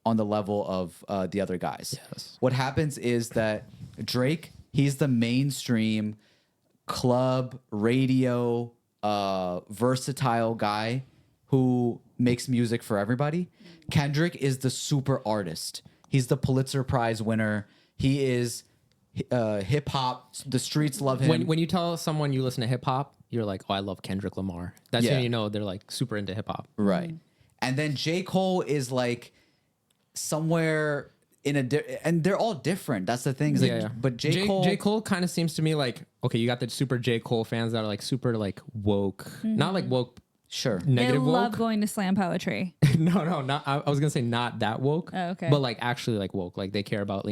on the level of the other guys. Yes. What happens is that Drake, he's the mainstream club, radio, versatile guy who makes music for everybody. Kendrick is the super artist. He's the Pulitzer Prize winner. He is hip hop. The streets love him. when you tell someone you listen to hip hop, you're like, oh, I love Kendrick Lamar. That's Yeah. when you know they're like super into hip hop. Right. And then J. Cole is like somewhere in and they're all different. That's the thing. Is like, But J. Cole kind of seems to me like, okay, you got the super J. Cole fans that are like super like woke, not like woke, sure. They negative love woke. going to slam poetry. No, not. I was gonna say not that woke. Oh, okay. But like actually like woke. Like they care about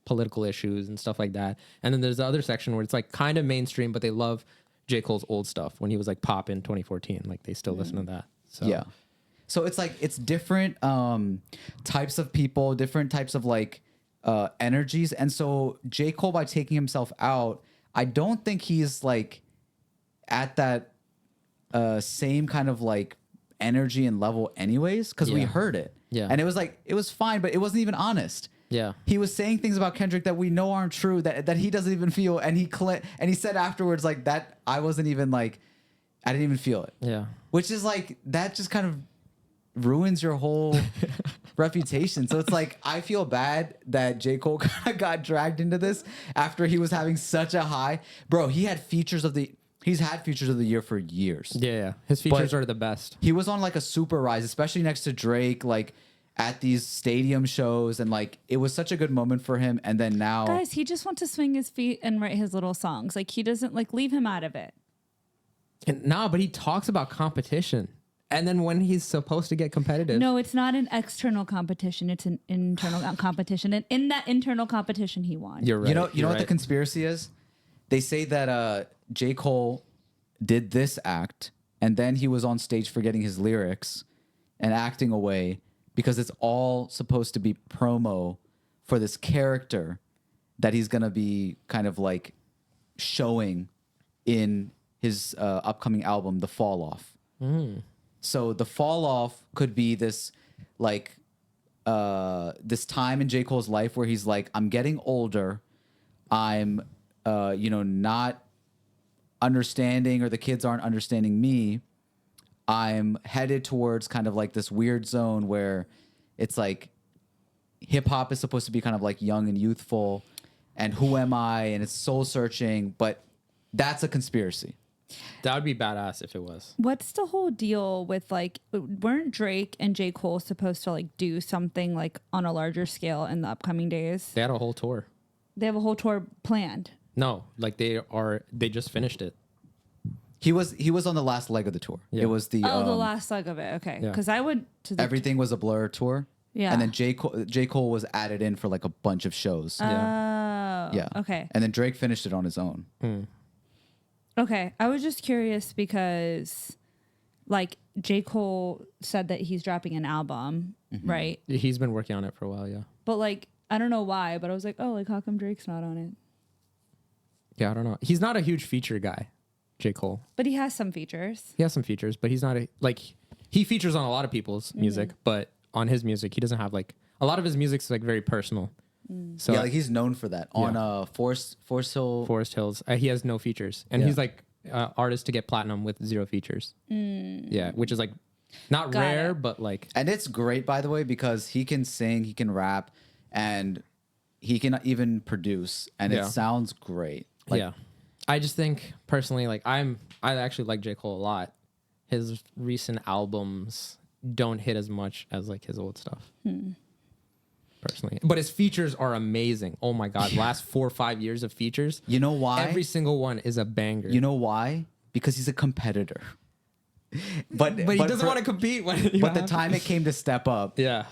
political issues and stuff like that. And then there's the other section where it's like kind of mainstream, but they love J. Cole's old stuff when he was like pop in 2014. Like they still listen to that. So Yeah. So it's like it's different types of people, different types of like energies. And so J. Cole, by taking himself out, I don't think he's like at that same kind of like energy and level anyways, because we Yeah. heard it. Yeah. And it was like it was fine, but it wasn't even honest. Yeah. He was saying things about Kendrick that we know aren't true, that he doesn't even feel, and he said afterwards like that I wasn't even like I didn't even feel it. Yeah. Which is like that just kind of ruins your whole reputation. So it's like I feel bad that J. Cole kind of got dragged into this after he was having such a high. Bro, he had features of the He's had Features of the Year for years. Yeah. His features are the best. He was on like a super rise, especially next to Drake, like at these stadium shows, and like it was such a good moment for him. And then now, Guys, he just wants to swing his feet and write his little songs. Like he doesn't like leave him out of it. And, no, but he talks about competition. And then when he's supposed to get competitive. No, it's not an external competition. It's an internal competition. And in that internal competition, he won. You're right. you know You're what the right. conspiracy is? They say that J. Cole did this act, and then he was on stage forgetting his lyrics and acting away because it's all supposed to be promo for this character that he's gonna be kind of like showing in his upcoming album, The Fall Off. So The Fall Off could be this like this time in J. Cole's life where he's like, I'm getting older, I'm not understanding, or the kids aren't understanding me. I'm headed towards kind of like this weird zone where it's like hip hop is supposed to be kind of like young and youthful, and who am I? And it's soul searching, but that's a conspiracy. That would be badass if it was. What's the whole deal with like, weren't Drake and J. Cole supposed to like do something like on a larger scale in the upcoming days? They had a whole tour. They have a whole tour planned. No, like they just finished it. He was on the last leg of the tour. Yeah. It was the The last leg of it. Okay. Yeah. Because I went to the. Everything Was a Blur tour. Yeah. And then J. Cole was added in for like a bunch of shows. Oh. Yeah. Okay. And then Drake finished it on his own. Okay. I was just curious because, like, J. Cole said that he's dropping an album, right? He's been working on it for a while, yeah. But, like, I don't know why, but I was like, oh, like, how come Drake's not on it? Yeah, I don't know. He's not a huge feature guy, J. Cole. But he has some features. He has some features, but he's not he features on a lot of people's music, but on his music, he doesn't have like a lot of his music's like very personal. So Yeah, like he's known for that. Yeah. On Forest Hill. Forest Hills, he has no features, and Yeah. he's like artist to get platinum with 0 features. Yeah, which is like not Got rare, it. but like And it's great, by the way, because he can sing, he can rap, and he can even produce, and Yeah. it sounds great. Like, yeah. I just think personally, like I actually like J. Cole a lot. His recent albums don't hit as much as like his old stuff. Personally, but his features are amazing. Oh my god, last 4 or 5 years of features. You know why? Every single one is a banger. You know why? Because he's a competitor. But but he doesn't want to compete when. But the time it came to step up, yeah,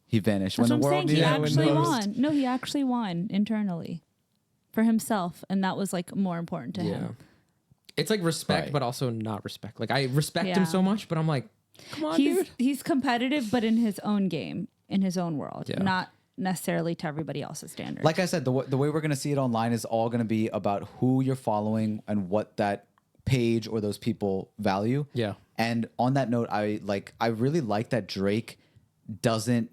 he vanished. That's when what the I'm world saying. He needed him actually most. won. No, he actually won internally for himself. And that was like more important to yeah. him. It's like respect, Right. but also not respect. Like I respect Yeah. him so much, but I'm like, come on, dude. He's competitive, but in his own game, in his own world, Yeah. not necessarily to everybody else's standard. Like I said, the way we're going to see it online is all going to be about who you're following and what that page or those people value. Yeah. And on that note, I really like that Drake doesn't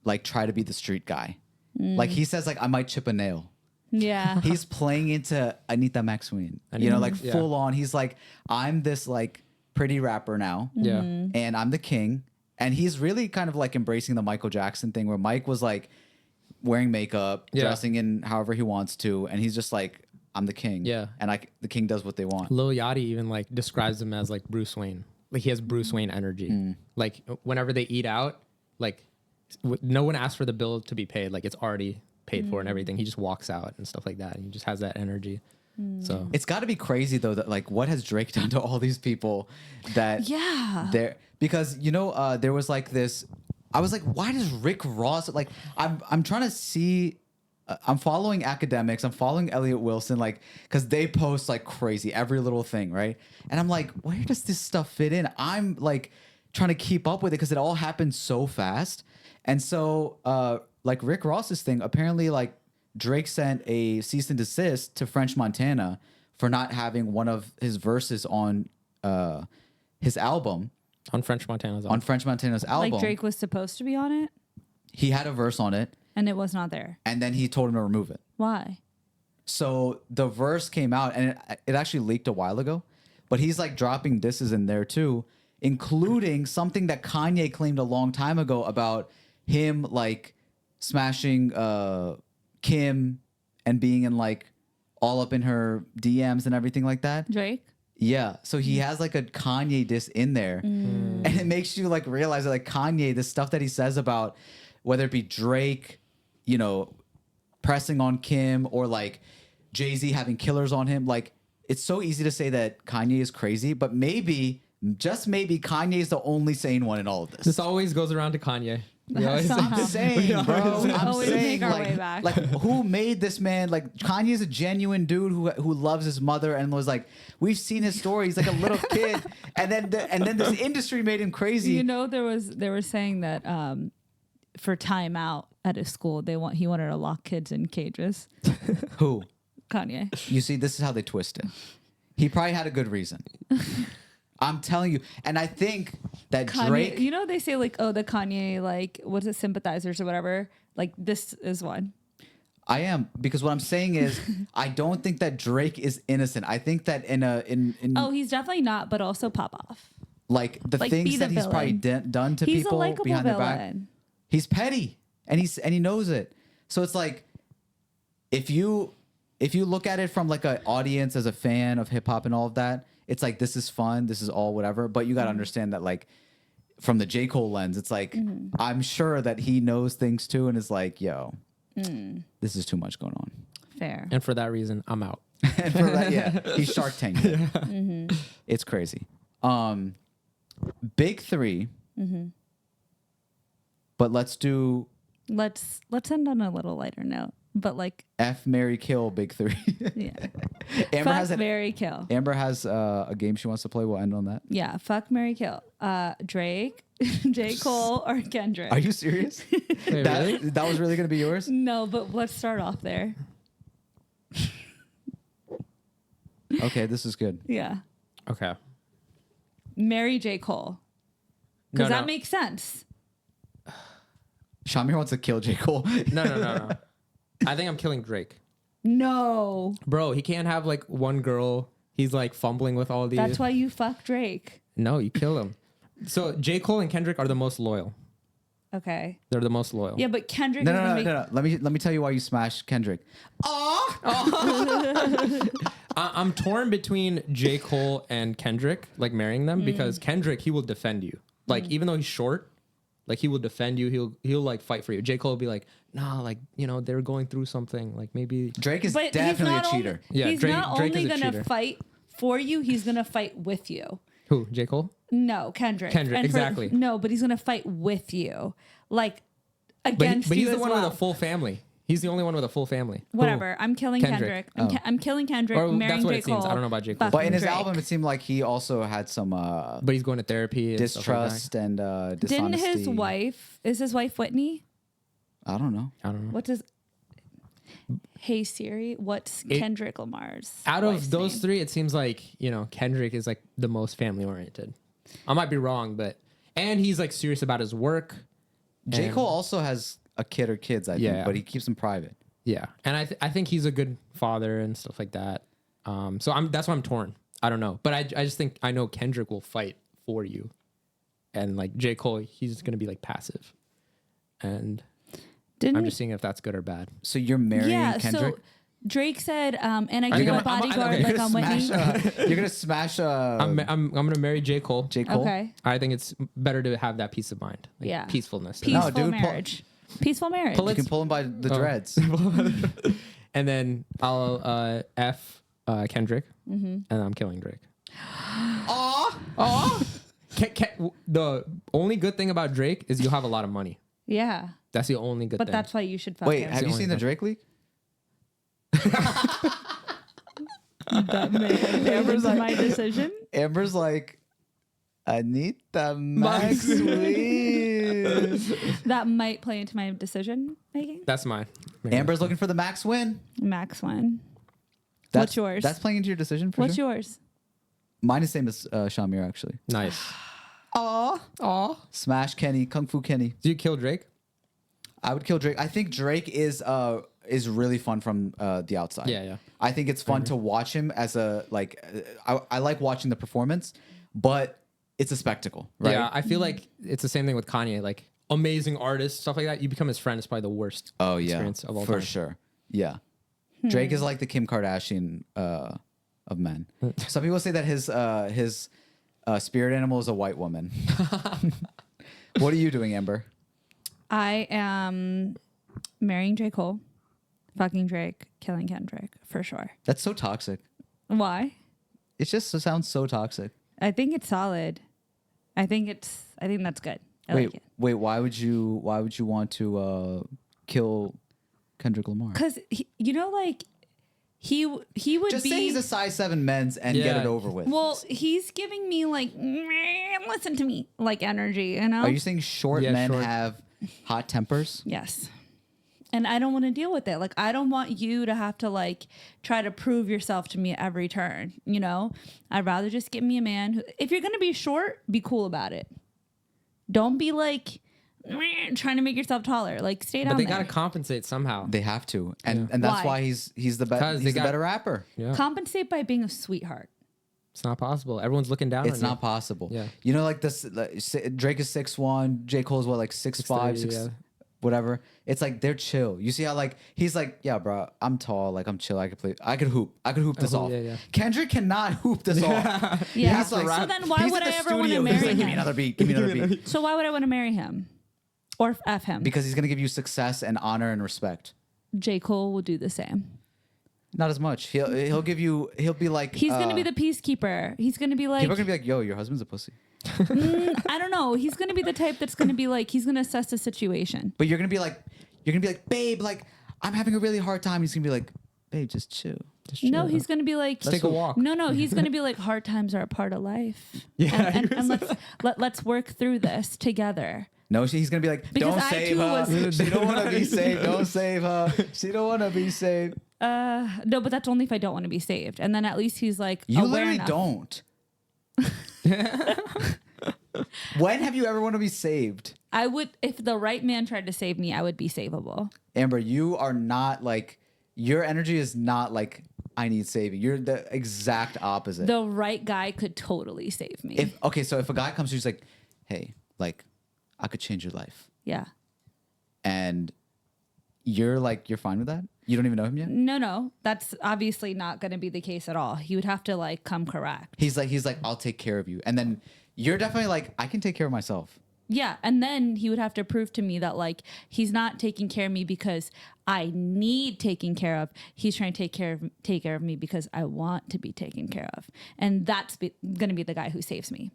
like try to be the street guy. Like he says, like, I might chip a nail. yeah. He's playing into Anita Maxwell, you know, like Yeah. full on. He's like, I'm this like pretty rapper now, Yeah. and I'm the king. And he's really kind of like embracing the Michael Jackson thing, where Mike was like wearing makeup, Yeah. dressing in however he wants to, and he's just like, I'm the king. Yeah. And the king does what they want. Lil Yachty even like describes him as like Bruce Wayne. Like he has Bruce Wayne energy. Like whenever they eat out, like no one asks for the bill to be paid. Like it's already paid for and everything. He just walks out and stuff like that. And he just has that energy. So It's got to be crazy though that like what has Drake done to all these people that Yeah. there, because there was like this. I was like, why does Rick Ross like? I'm trying to see. I'm following academics. I'm following Elliot Wilson, like, because they post like crazy every little thing, right? And I'm like, where does this stuff fit in? I'm like trying to keep up with it because it all happened so fast. And so, like Rick Ross's thing, apparently, like Drake sent a cease and desist to French Montana for not having one of his verses on his album. on French Montana's On French Montana's album, Like Drake was supposed to be on it he had a verse on it, and it was not there. and then he told him to remove it. Why? So the verse came out, and it actually leaked a while ago, but he's like dropping disses in there too, including something that Kanye claimed a long time ago about him like smashing Kim and being in like all up in her DMs and everything like that. Drake. Yeah, so he has like a Kanye diss in there, and it makes you like realize that like Kanye, the stuff that he says about whether it be Drake, you know, pressing on Kim or like Jay-Z having killers on him, like it's so easy to say that Kanye is crazy, but maybe, just maybe, Kanye is the only sane one in all of this. This always goes around to Kanye. We always- Somehow. I'm saying, bro. I'm Always saying, make our way back. like, who made this man? Like, Kanye is a genuine dude who loves his mother and was like, we've seen his story. He's like a little kid, and then this industry made him crazy. You know, they were saying that for time out at his school, he wanted to lock kids in cages. Who? Kanye. You see, this is how they twist it. He probably had a good reason. I'm telling you, and I think that Kanye, Drake. you know, they say like, oh, the Kanye, like, what's it, sympathizers or whatever. Like, this is one. I am, because what I'm saying is, I don't think that Drake is innocent. I think that in Oh, he's definitely not, but also pop off. like the Like, things be that the he's probably villain. done to He's a people likable behind their back. villain. He's petty, and he knows it. So it's like, if you look at it from like an audience as a fan of hip hop and all of that, it's like, this is fun, this is all whatever. But you got to understand that, like, from the J. Cole lens, it's like, I'm sure that he knows things too, and is like, yo, this is too much going on. Fair. And for that reason, I'm out. And for that, yeah, he's Shark Tank. It's crazy. Big three. But let's do Let's end on a little lighter note. But like, F, marry, kill. Big three. yeah. Amber Fuck, has Mary, kill. Amber has a game she wants to play. We'll end on that. Yeah. Fuck, Mary, kill. Drake, J. Cole, or Kendrick. Are you serious? Wait, that really? that was really gonna be yours? No, but let's start off there. Okay, this is good. Yeah. Okay. Marry J. Cole. Because No, that no. makes sense. Shamir wants to kill J. Cole. No. I think I'm killing Drake. No. Bro, he can't have like one girl. He's like fumbling with all these. That's why you fuck Drake. No, you kill him. So J. Cole and Kendrick are the most loyal. Okay. They're the most loyal. Yeah, but Kendrick No, is no, gonna no, make no, no. Let me tell you why you smashed Kendrick. I'm torn between J. Cole and Kendrick, like marrying them, because Kendrick, he will defend you. Like, even though he's short, like he will defend you. He'll like fight for you. J. Cole will be like, nah, like, you know, they're going through something. Like maybe Drake is But definitely a he's not cheater. Yeah, he's Drake- not Drake is only a gonna cheater. fight for you, he's gonna fight with you. who? J. Cole? No, Kendrick. Kendrick, And exactly. No, but he's gonna fight with you. Like But, against but you he's the as one well. with a full family. He's the only one with a full family. Whatever. I'm killing Kendrick. Kendrick. I'm killing Kendrick. Or marrying that's what J. it seems. Cole. I don't know about J. Cole. fucking But in his Drake. album, it seemed like he also had some But he's going to therapy. And stuff like distrust and dishonesty. Didn't his wife? Is his wife Whitney? I don't know. that. I don't know. What does? Hey Siri, what's Kendrick Lamar's? Out wife's of those name? three, it seems like, you know, Kendrick is like the most family oriented. I might be wrong, and he's like serious about his work. J. And- Cole also has a kid or kids, I think, Yeah. but he keeps them private. Yeah, and I think he's a good father and stuff like that. So that's why I'm torn. I don't know, but I just think I know Kendrick will fight for you, and like J. Cole, he's gonna be like passive, and Didn't I'm just seeing if that's good or bad. So you're marrying yeah. Kendrick? So Drake said, and I think gave a I'm- bodyguard okay, like on Whitney. You're gonna smash I'm gonna marry J. Cole. J. Cole? Okay. I think it's better to have that peace of mind, like Yeah. peacefulness. Peaceful dude, marriage. Peaceful marriage. You can pull him by the dreads. And then I'll F Kendrick, and I'm killing Drake. The only good thing about Drake is you'll have a lot of money. Yeah. That's the only good But thing. that's why you should fuck Wait, him. have you only seen the thing. Drake leak? That may have Amber's been like- my decision. Amber's like, Anita Maxwell. That might play into my decision making. That's mine. Amber's looking for the max win. Max one. That's, What's yours? That's playing into your decision for What's sure? yours? Mine is same as Shamir, actually. Nice. Aw. Smash Kenny, Kung Fu Kenny. Do you kill Drake? I would kill Drake. I think Drake is really fun from the outside. Yeah. I think it's fun to watch him as a I like watching the performance, but it's a spectacle, right? Yeah, I feel like it's the same thing with Kanye. Like amazing artist, stuff like that. You become his friend is probably the worst Oh yeah, experience of all for time. sure. Yeah. Drake is like the Kim Kardashian of men. Some people say that his spirit animal is a white woman. What are you doing, Amber? I am marrying J. Cole, fucking Drake, killing Kendrick for sure. That's so toxic. Why? It just sounds so toxic. I think it's solid. I think that's good. I like it. Wait, why would you want to kill Kendrick Lamar? Because like he would Just be. say he's a size 7 men's and get Yeah. it over with. Well, he's giving me like listen to me like energy. Are you saying short Yeah, men short. have hot tempers? Yes. And I don't want to deal with it. Like, I don't want you to have to like try to prove yourself to me at every turn. I'd rather just get me a man who, if you're going to be short, be cool about it. Don't be like trying to make yourself taller. Like, stay down But they there. gotta compensate somehow. They have to. And that's Why? why he's the better 'Cause he's they the got- better rapper. Yeah. Compensate by being a sweetheart. It's not possible. Everyone's looking down. It's on not you. possible. Yeah. Like this Drake is 6'1", J. Cole's what, like 6'5", 6'3", yeah. whatever. It's like they're chill. You see how like he's like, yeah, bro, I'm tall, like I'm chill. I could hoop this hoop, off. yeah. Kendrick cannot hoop this off. Yeah. He's so like, then why he's would at I the ever want to studio, he's marry like, him? give me another beat. Give me another beat. So why would I want to marry him? Or F him? Because he's gonna give you success and honor and respect. J. Cole will do the same. Not as much. He'll give you. He'll be like. He's going to be the peacekeeper. He's going to be like, People are gonna be like, yo, your husband's a pussy. I don't know. He's going to be the type that's going to be like, he's going to assess the situation. But you're gonna be like, babe, like I'm having a really hard time. He's gonna be like, babe, just chill. No, he's going to be like, Let's take a walk. No, he's going to be like, hard times are a part of life. Yeah, and let's work through this together. No, he's gonna be like, Because don't I save too her. was- She don't want to be saved. Don't save her. She don't want to be saved. No, but that's only if I don't want to be saved. And then at least he's like, You aware literally enough. don't. When have you ever want to be saved? I would, if the right man tried to save me, I would be savable. Amber, you are not like, your energy is not like, I need saving. You're the exact opposite. The right guy could totally save me. So if a guy comes to you, he's like, hey, like, I could change your life. Yeah. And you're fine with that? You don't even know him yet? No, that's obviously not going to be the case at all. He would have to like come correct. He's like, I'll take care of you. And then you're definitely like, I can take care of myself. Yeah, and then he would have to prove to me that like he's not taking care of me because I need taking care of. He's trying to take care of me because I want to be taken care of. And that's going to be the guy who saves me.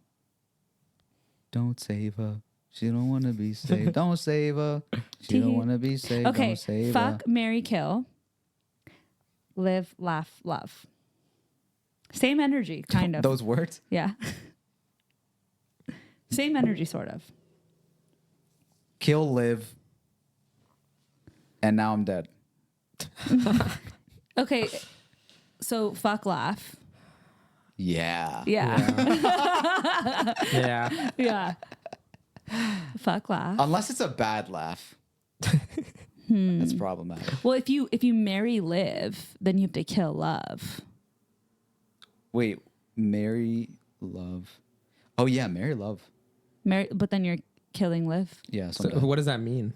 Don't save her. She don't want to be saved. Don't save her. She don't want to be saved. Okay, Don't save fuck, her. marry, kill. Live, laugh, love. Same energy, kind of. Those words? Yeah. Same energy, sort of. Kill, live, and now I'm dead. Okay, so fuck, laugh. Yeah. Yeah. Yeah. Yeah. Fuck, laugh. Unless it's a bad laugh. That's problematic. Well, if you marry live, then you have to kill love. Wait, marry, love. Oh yeah, marry, love. Marry, but then you're killing live. Yeah. So something. what does that mean?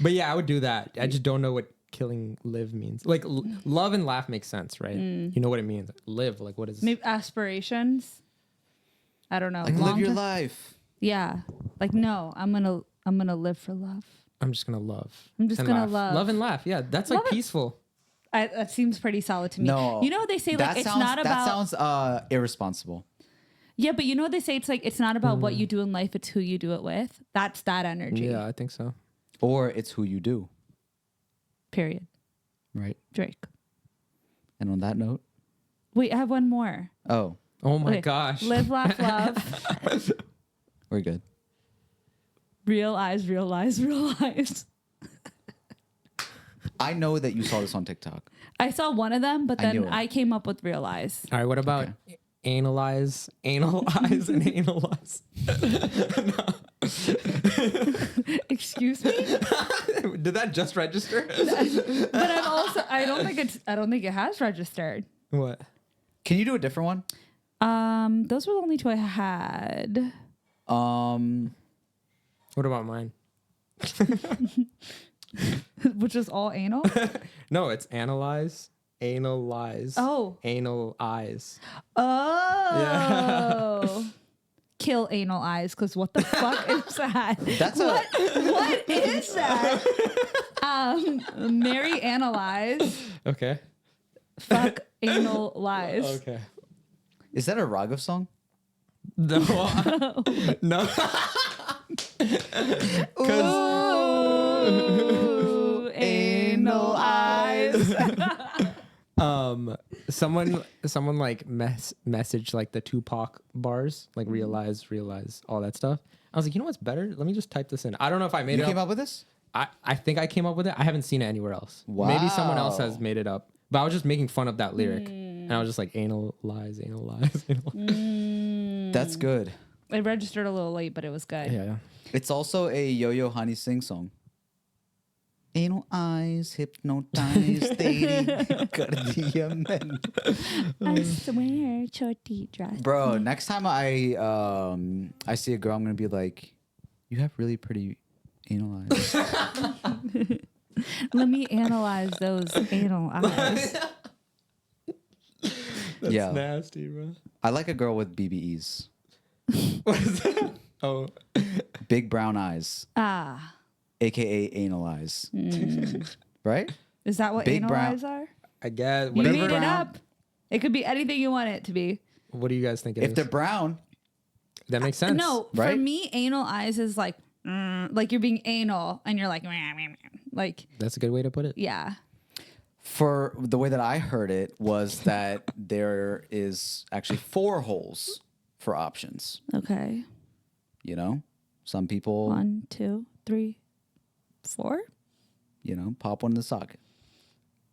But yeah, I would do that. I just don't know what killing live means. Like love and laugh makes sense, right? You know what it means. Live, like what is? Maybe aspirations. I don't know. Like live your Long-term- life. Yeah. Like no, I'm gonna live for love. I'm just gonna love. I'm just and gonna laugh. love. Love and laugh. Yeah, that's like Love it. peaceful. That seems pretty solid to me. No. You know what they say? Like it's not about. That sounds irresponsible. Yeah, but you know what they say? It's like it's not about what you do in life. It's who you do it with. That's that energy. Yeah, I think so. Or it's who you do. Period. Right. Drake. And on that note. Wait, I have one more. Oh, Oh my Okay. gosh. Live, laugh, love. we're good. Real eyes, real eyes, real eyes. I know that you saw this on TikTok. I saw one of them, but I knew then it. I came up with real eyes. All right, what about analyze, and analyze? Excuse me? Did that just register? But I don't think it has registered. What? Can you do a different one? Those were the only two I had. What about mine? Which is all anal. No, it's analyze. Oh. Anal eyes. Oh. Kill anal eyes, because what the fuck is that? What is that? Marry analyze. Okay. Fuck anal lies. Okay. Is that a Raghav song? No. No. Ooh, anal eyes. Someone like messaged like the Tupac bars, like realize, all that stuff. I was like, you know what's better? Let me just type this in. I don't know if I made You it came up. up with this? I think I came up with it. I haven't seen it anywhere else. Maybe someone else has Wow. made it up. But I was just making fun of that lyric. And I was just like, anal lies. That's good. I registered a little late, but it was good. Yeah. It's also a Yo-Yo Honey Sing song. Anal eyes, hypnotized, dating, cardiamen. I swear, shorty dress. Bro, next time I see a girl, I'm gonna be like, you have really pretty anal eyes. Let me analyze those anal eyes. That's Yeah. nasty, bro. I like a girl with BBEs. What is that? Oh. Big brown eyes, Ah. aka anal eyes. Right? Is that what Big anal brown- eyes are? I guess. You Whatever. made it brown. up. It could be anything you want it to be. What do you guys think it If is? they're brown, That makes sense. No, for right? me, anal eyes is like you're being anal and you're like, like, That's a good way to put it. yeah. for the way that I heard it was that there is actually 4 holes for options. Okay. You know, some people, 1, 2, 3, 4. you know, pop one in the socket.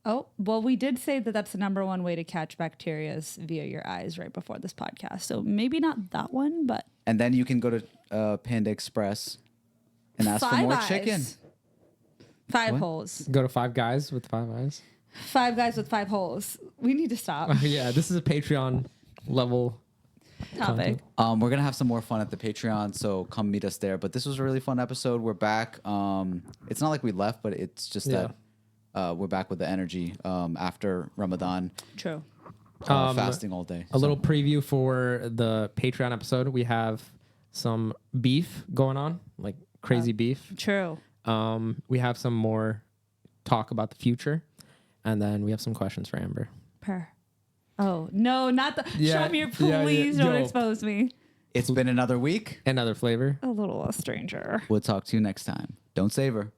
Oh, well, we did say that that's the number one way to catch bacteria is via your eyes right before this podcast. So maybe not that one, but And then you can go to Panda Express and ask for 5 more eyes. chicken. 5 What? holes. Go to 5 guys with 5 eyes. 5 guys with 5 holes. We need to stop. Yeah, this is a Patreon level Topic. We're gonna have some more fun at the Patreon, so come meet us there. But this was a really fun episode. We're back. It's not like we left, but it's just that we're back with the energy after Ramadan, True. fasting all day. A little preview for the Patreon episode. We have some beef going on, like crazy beef. True. We have some more talk about the future, and then we have some questions for Amber. Oh, no, not the. Yeah, Shamir, yeah, please yeah. don't Yo. expose me. It's been another week. Another flavor. A little stranger. We'll talk to you next time. Don't save her.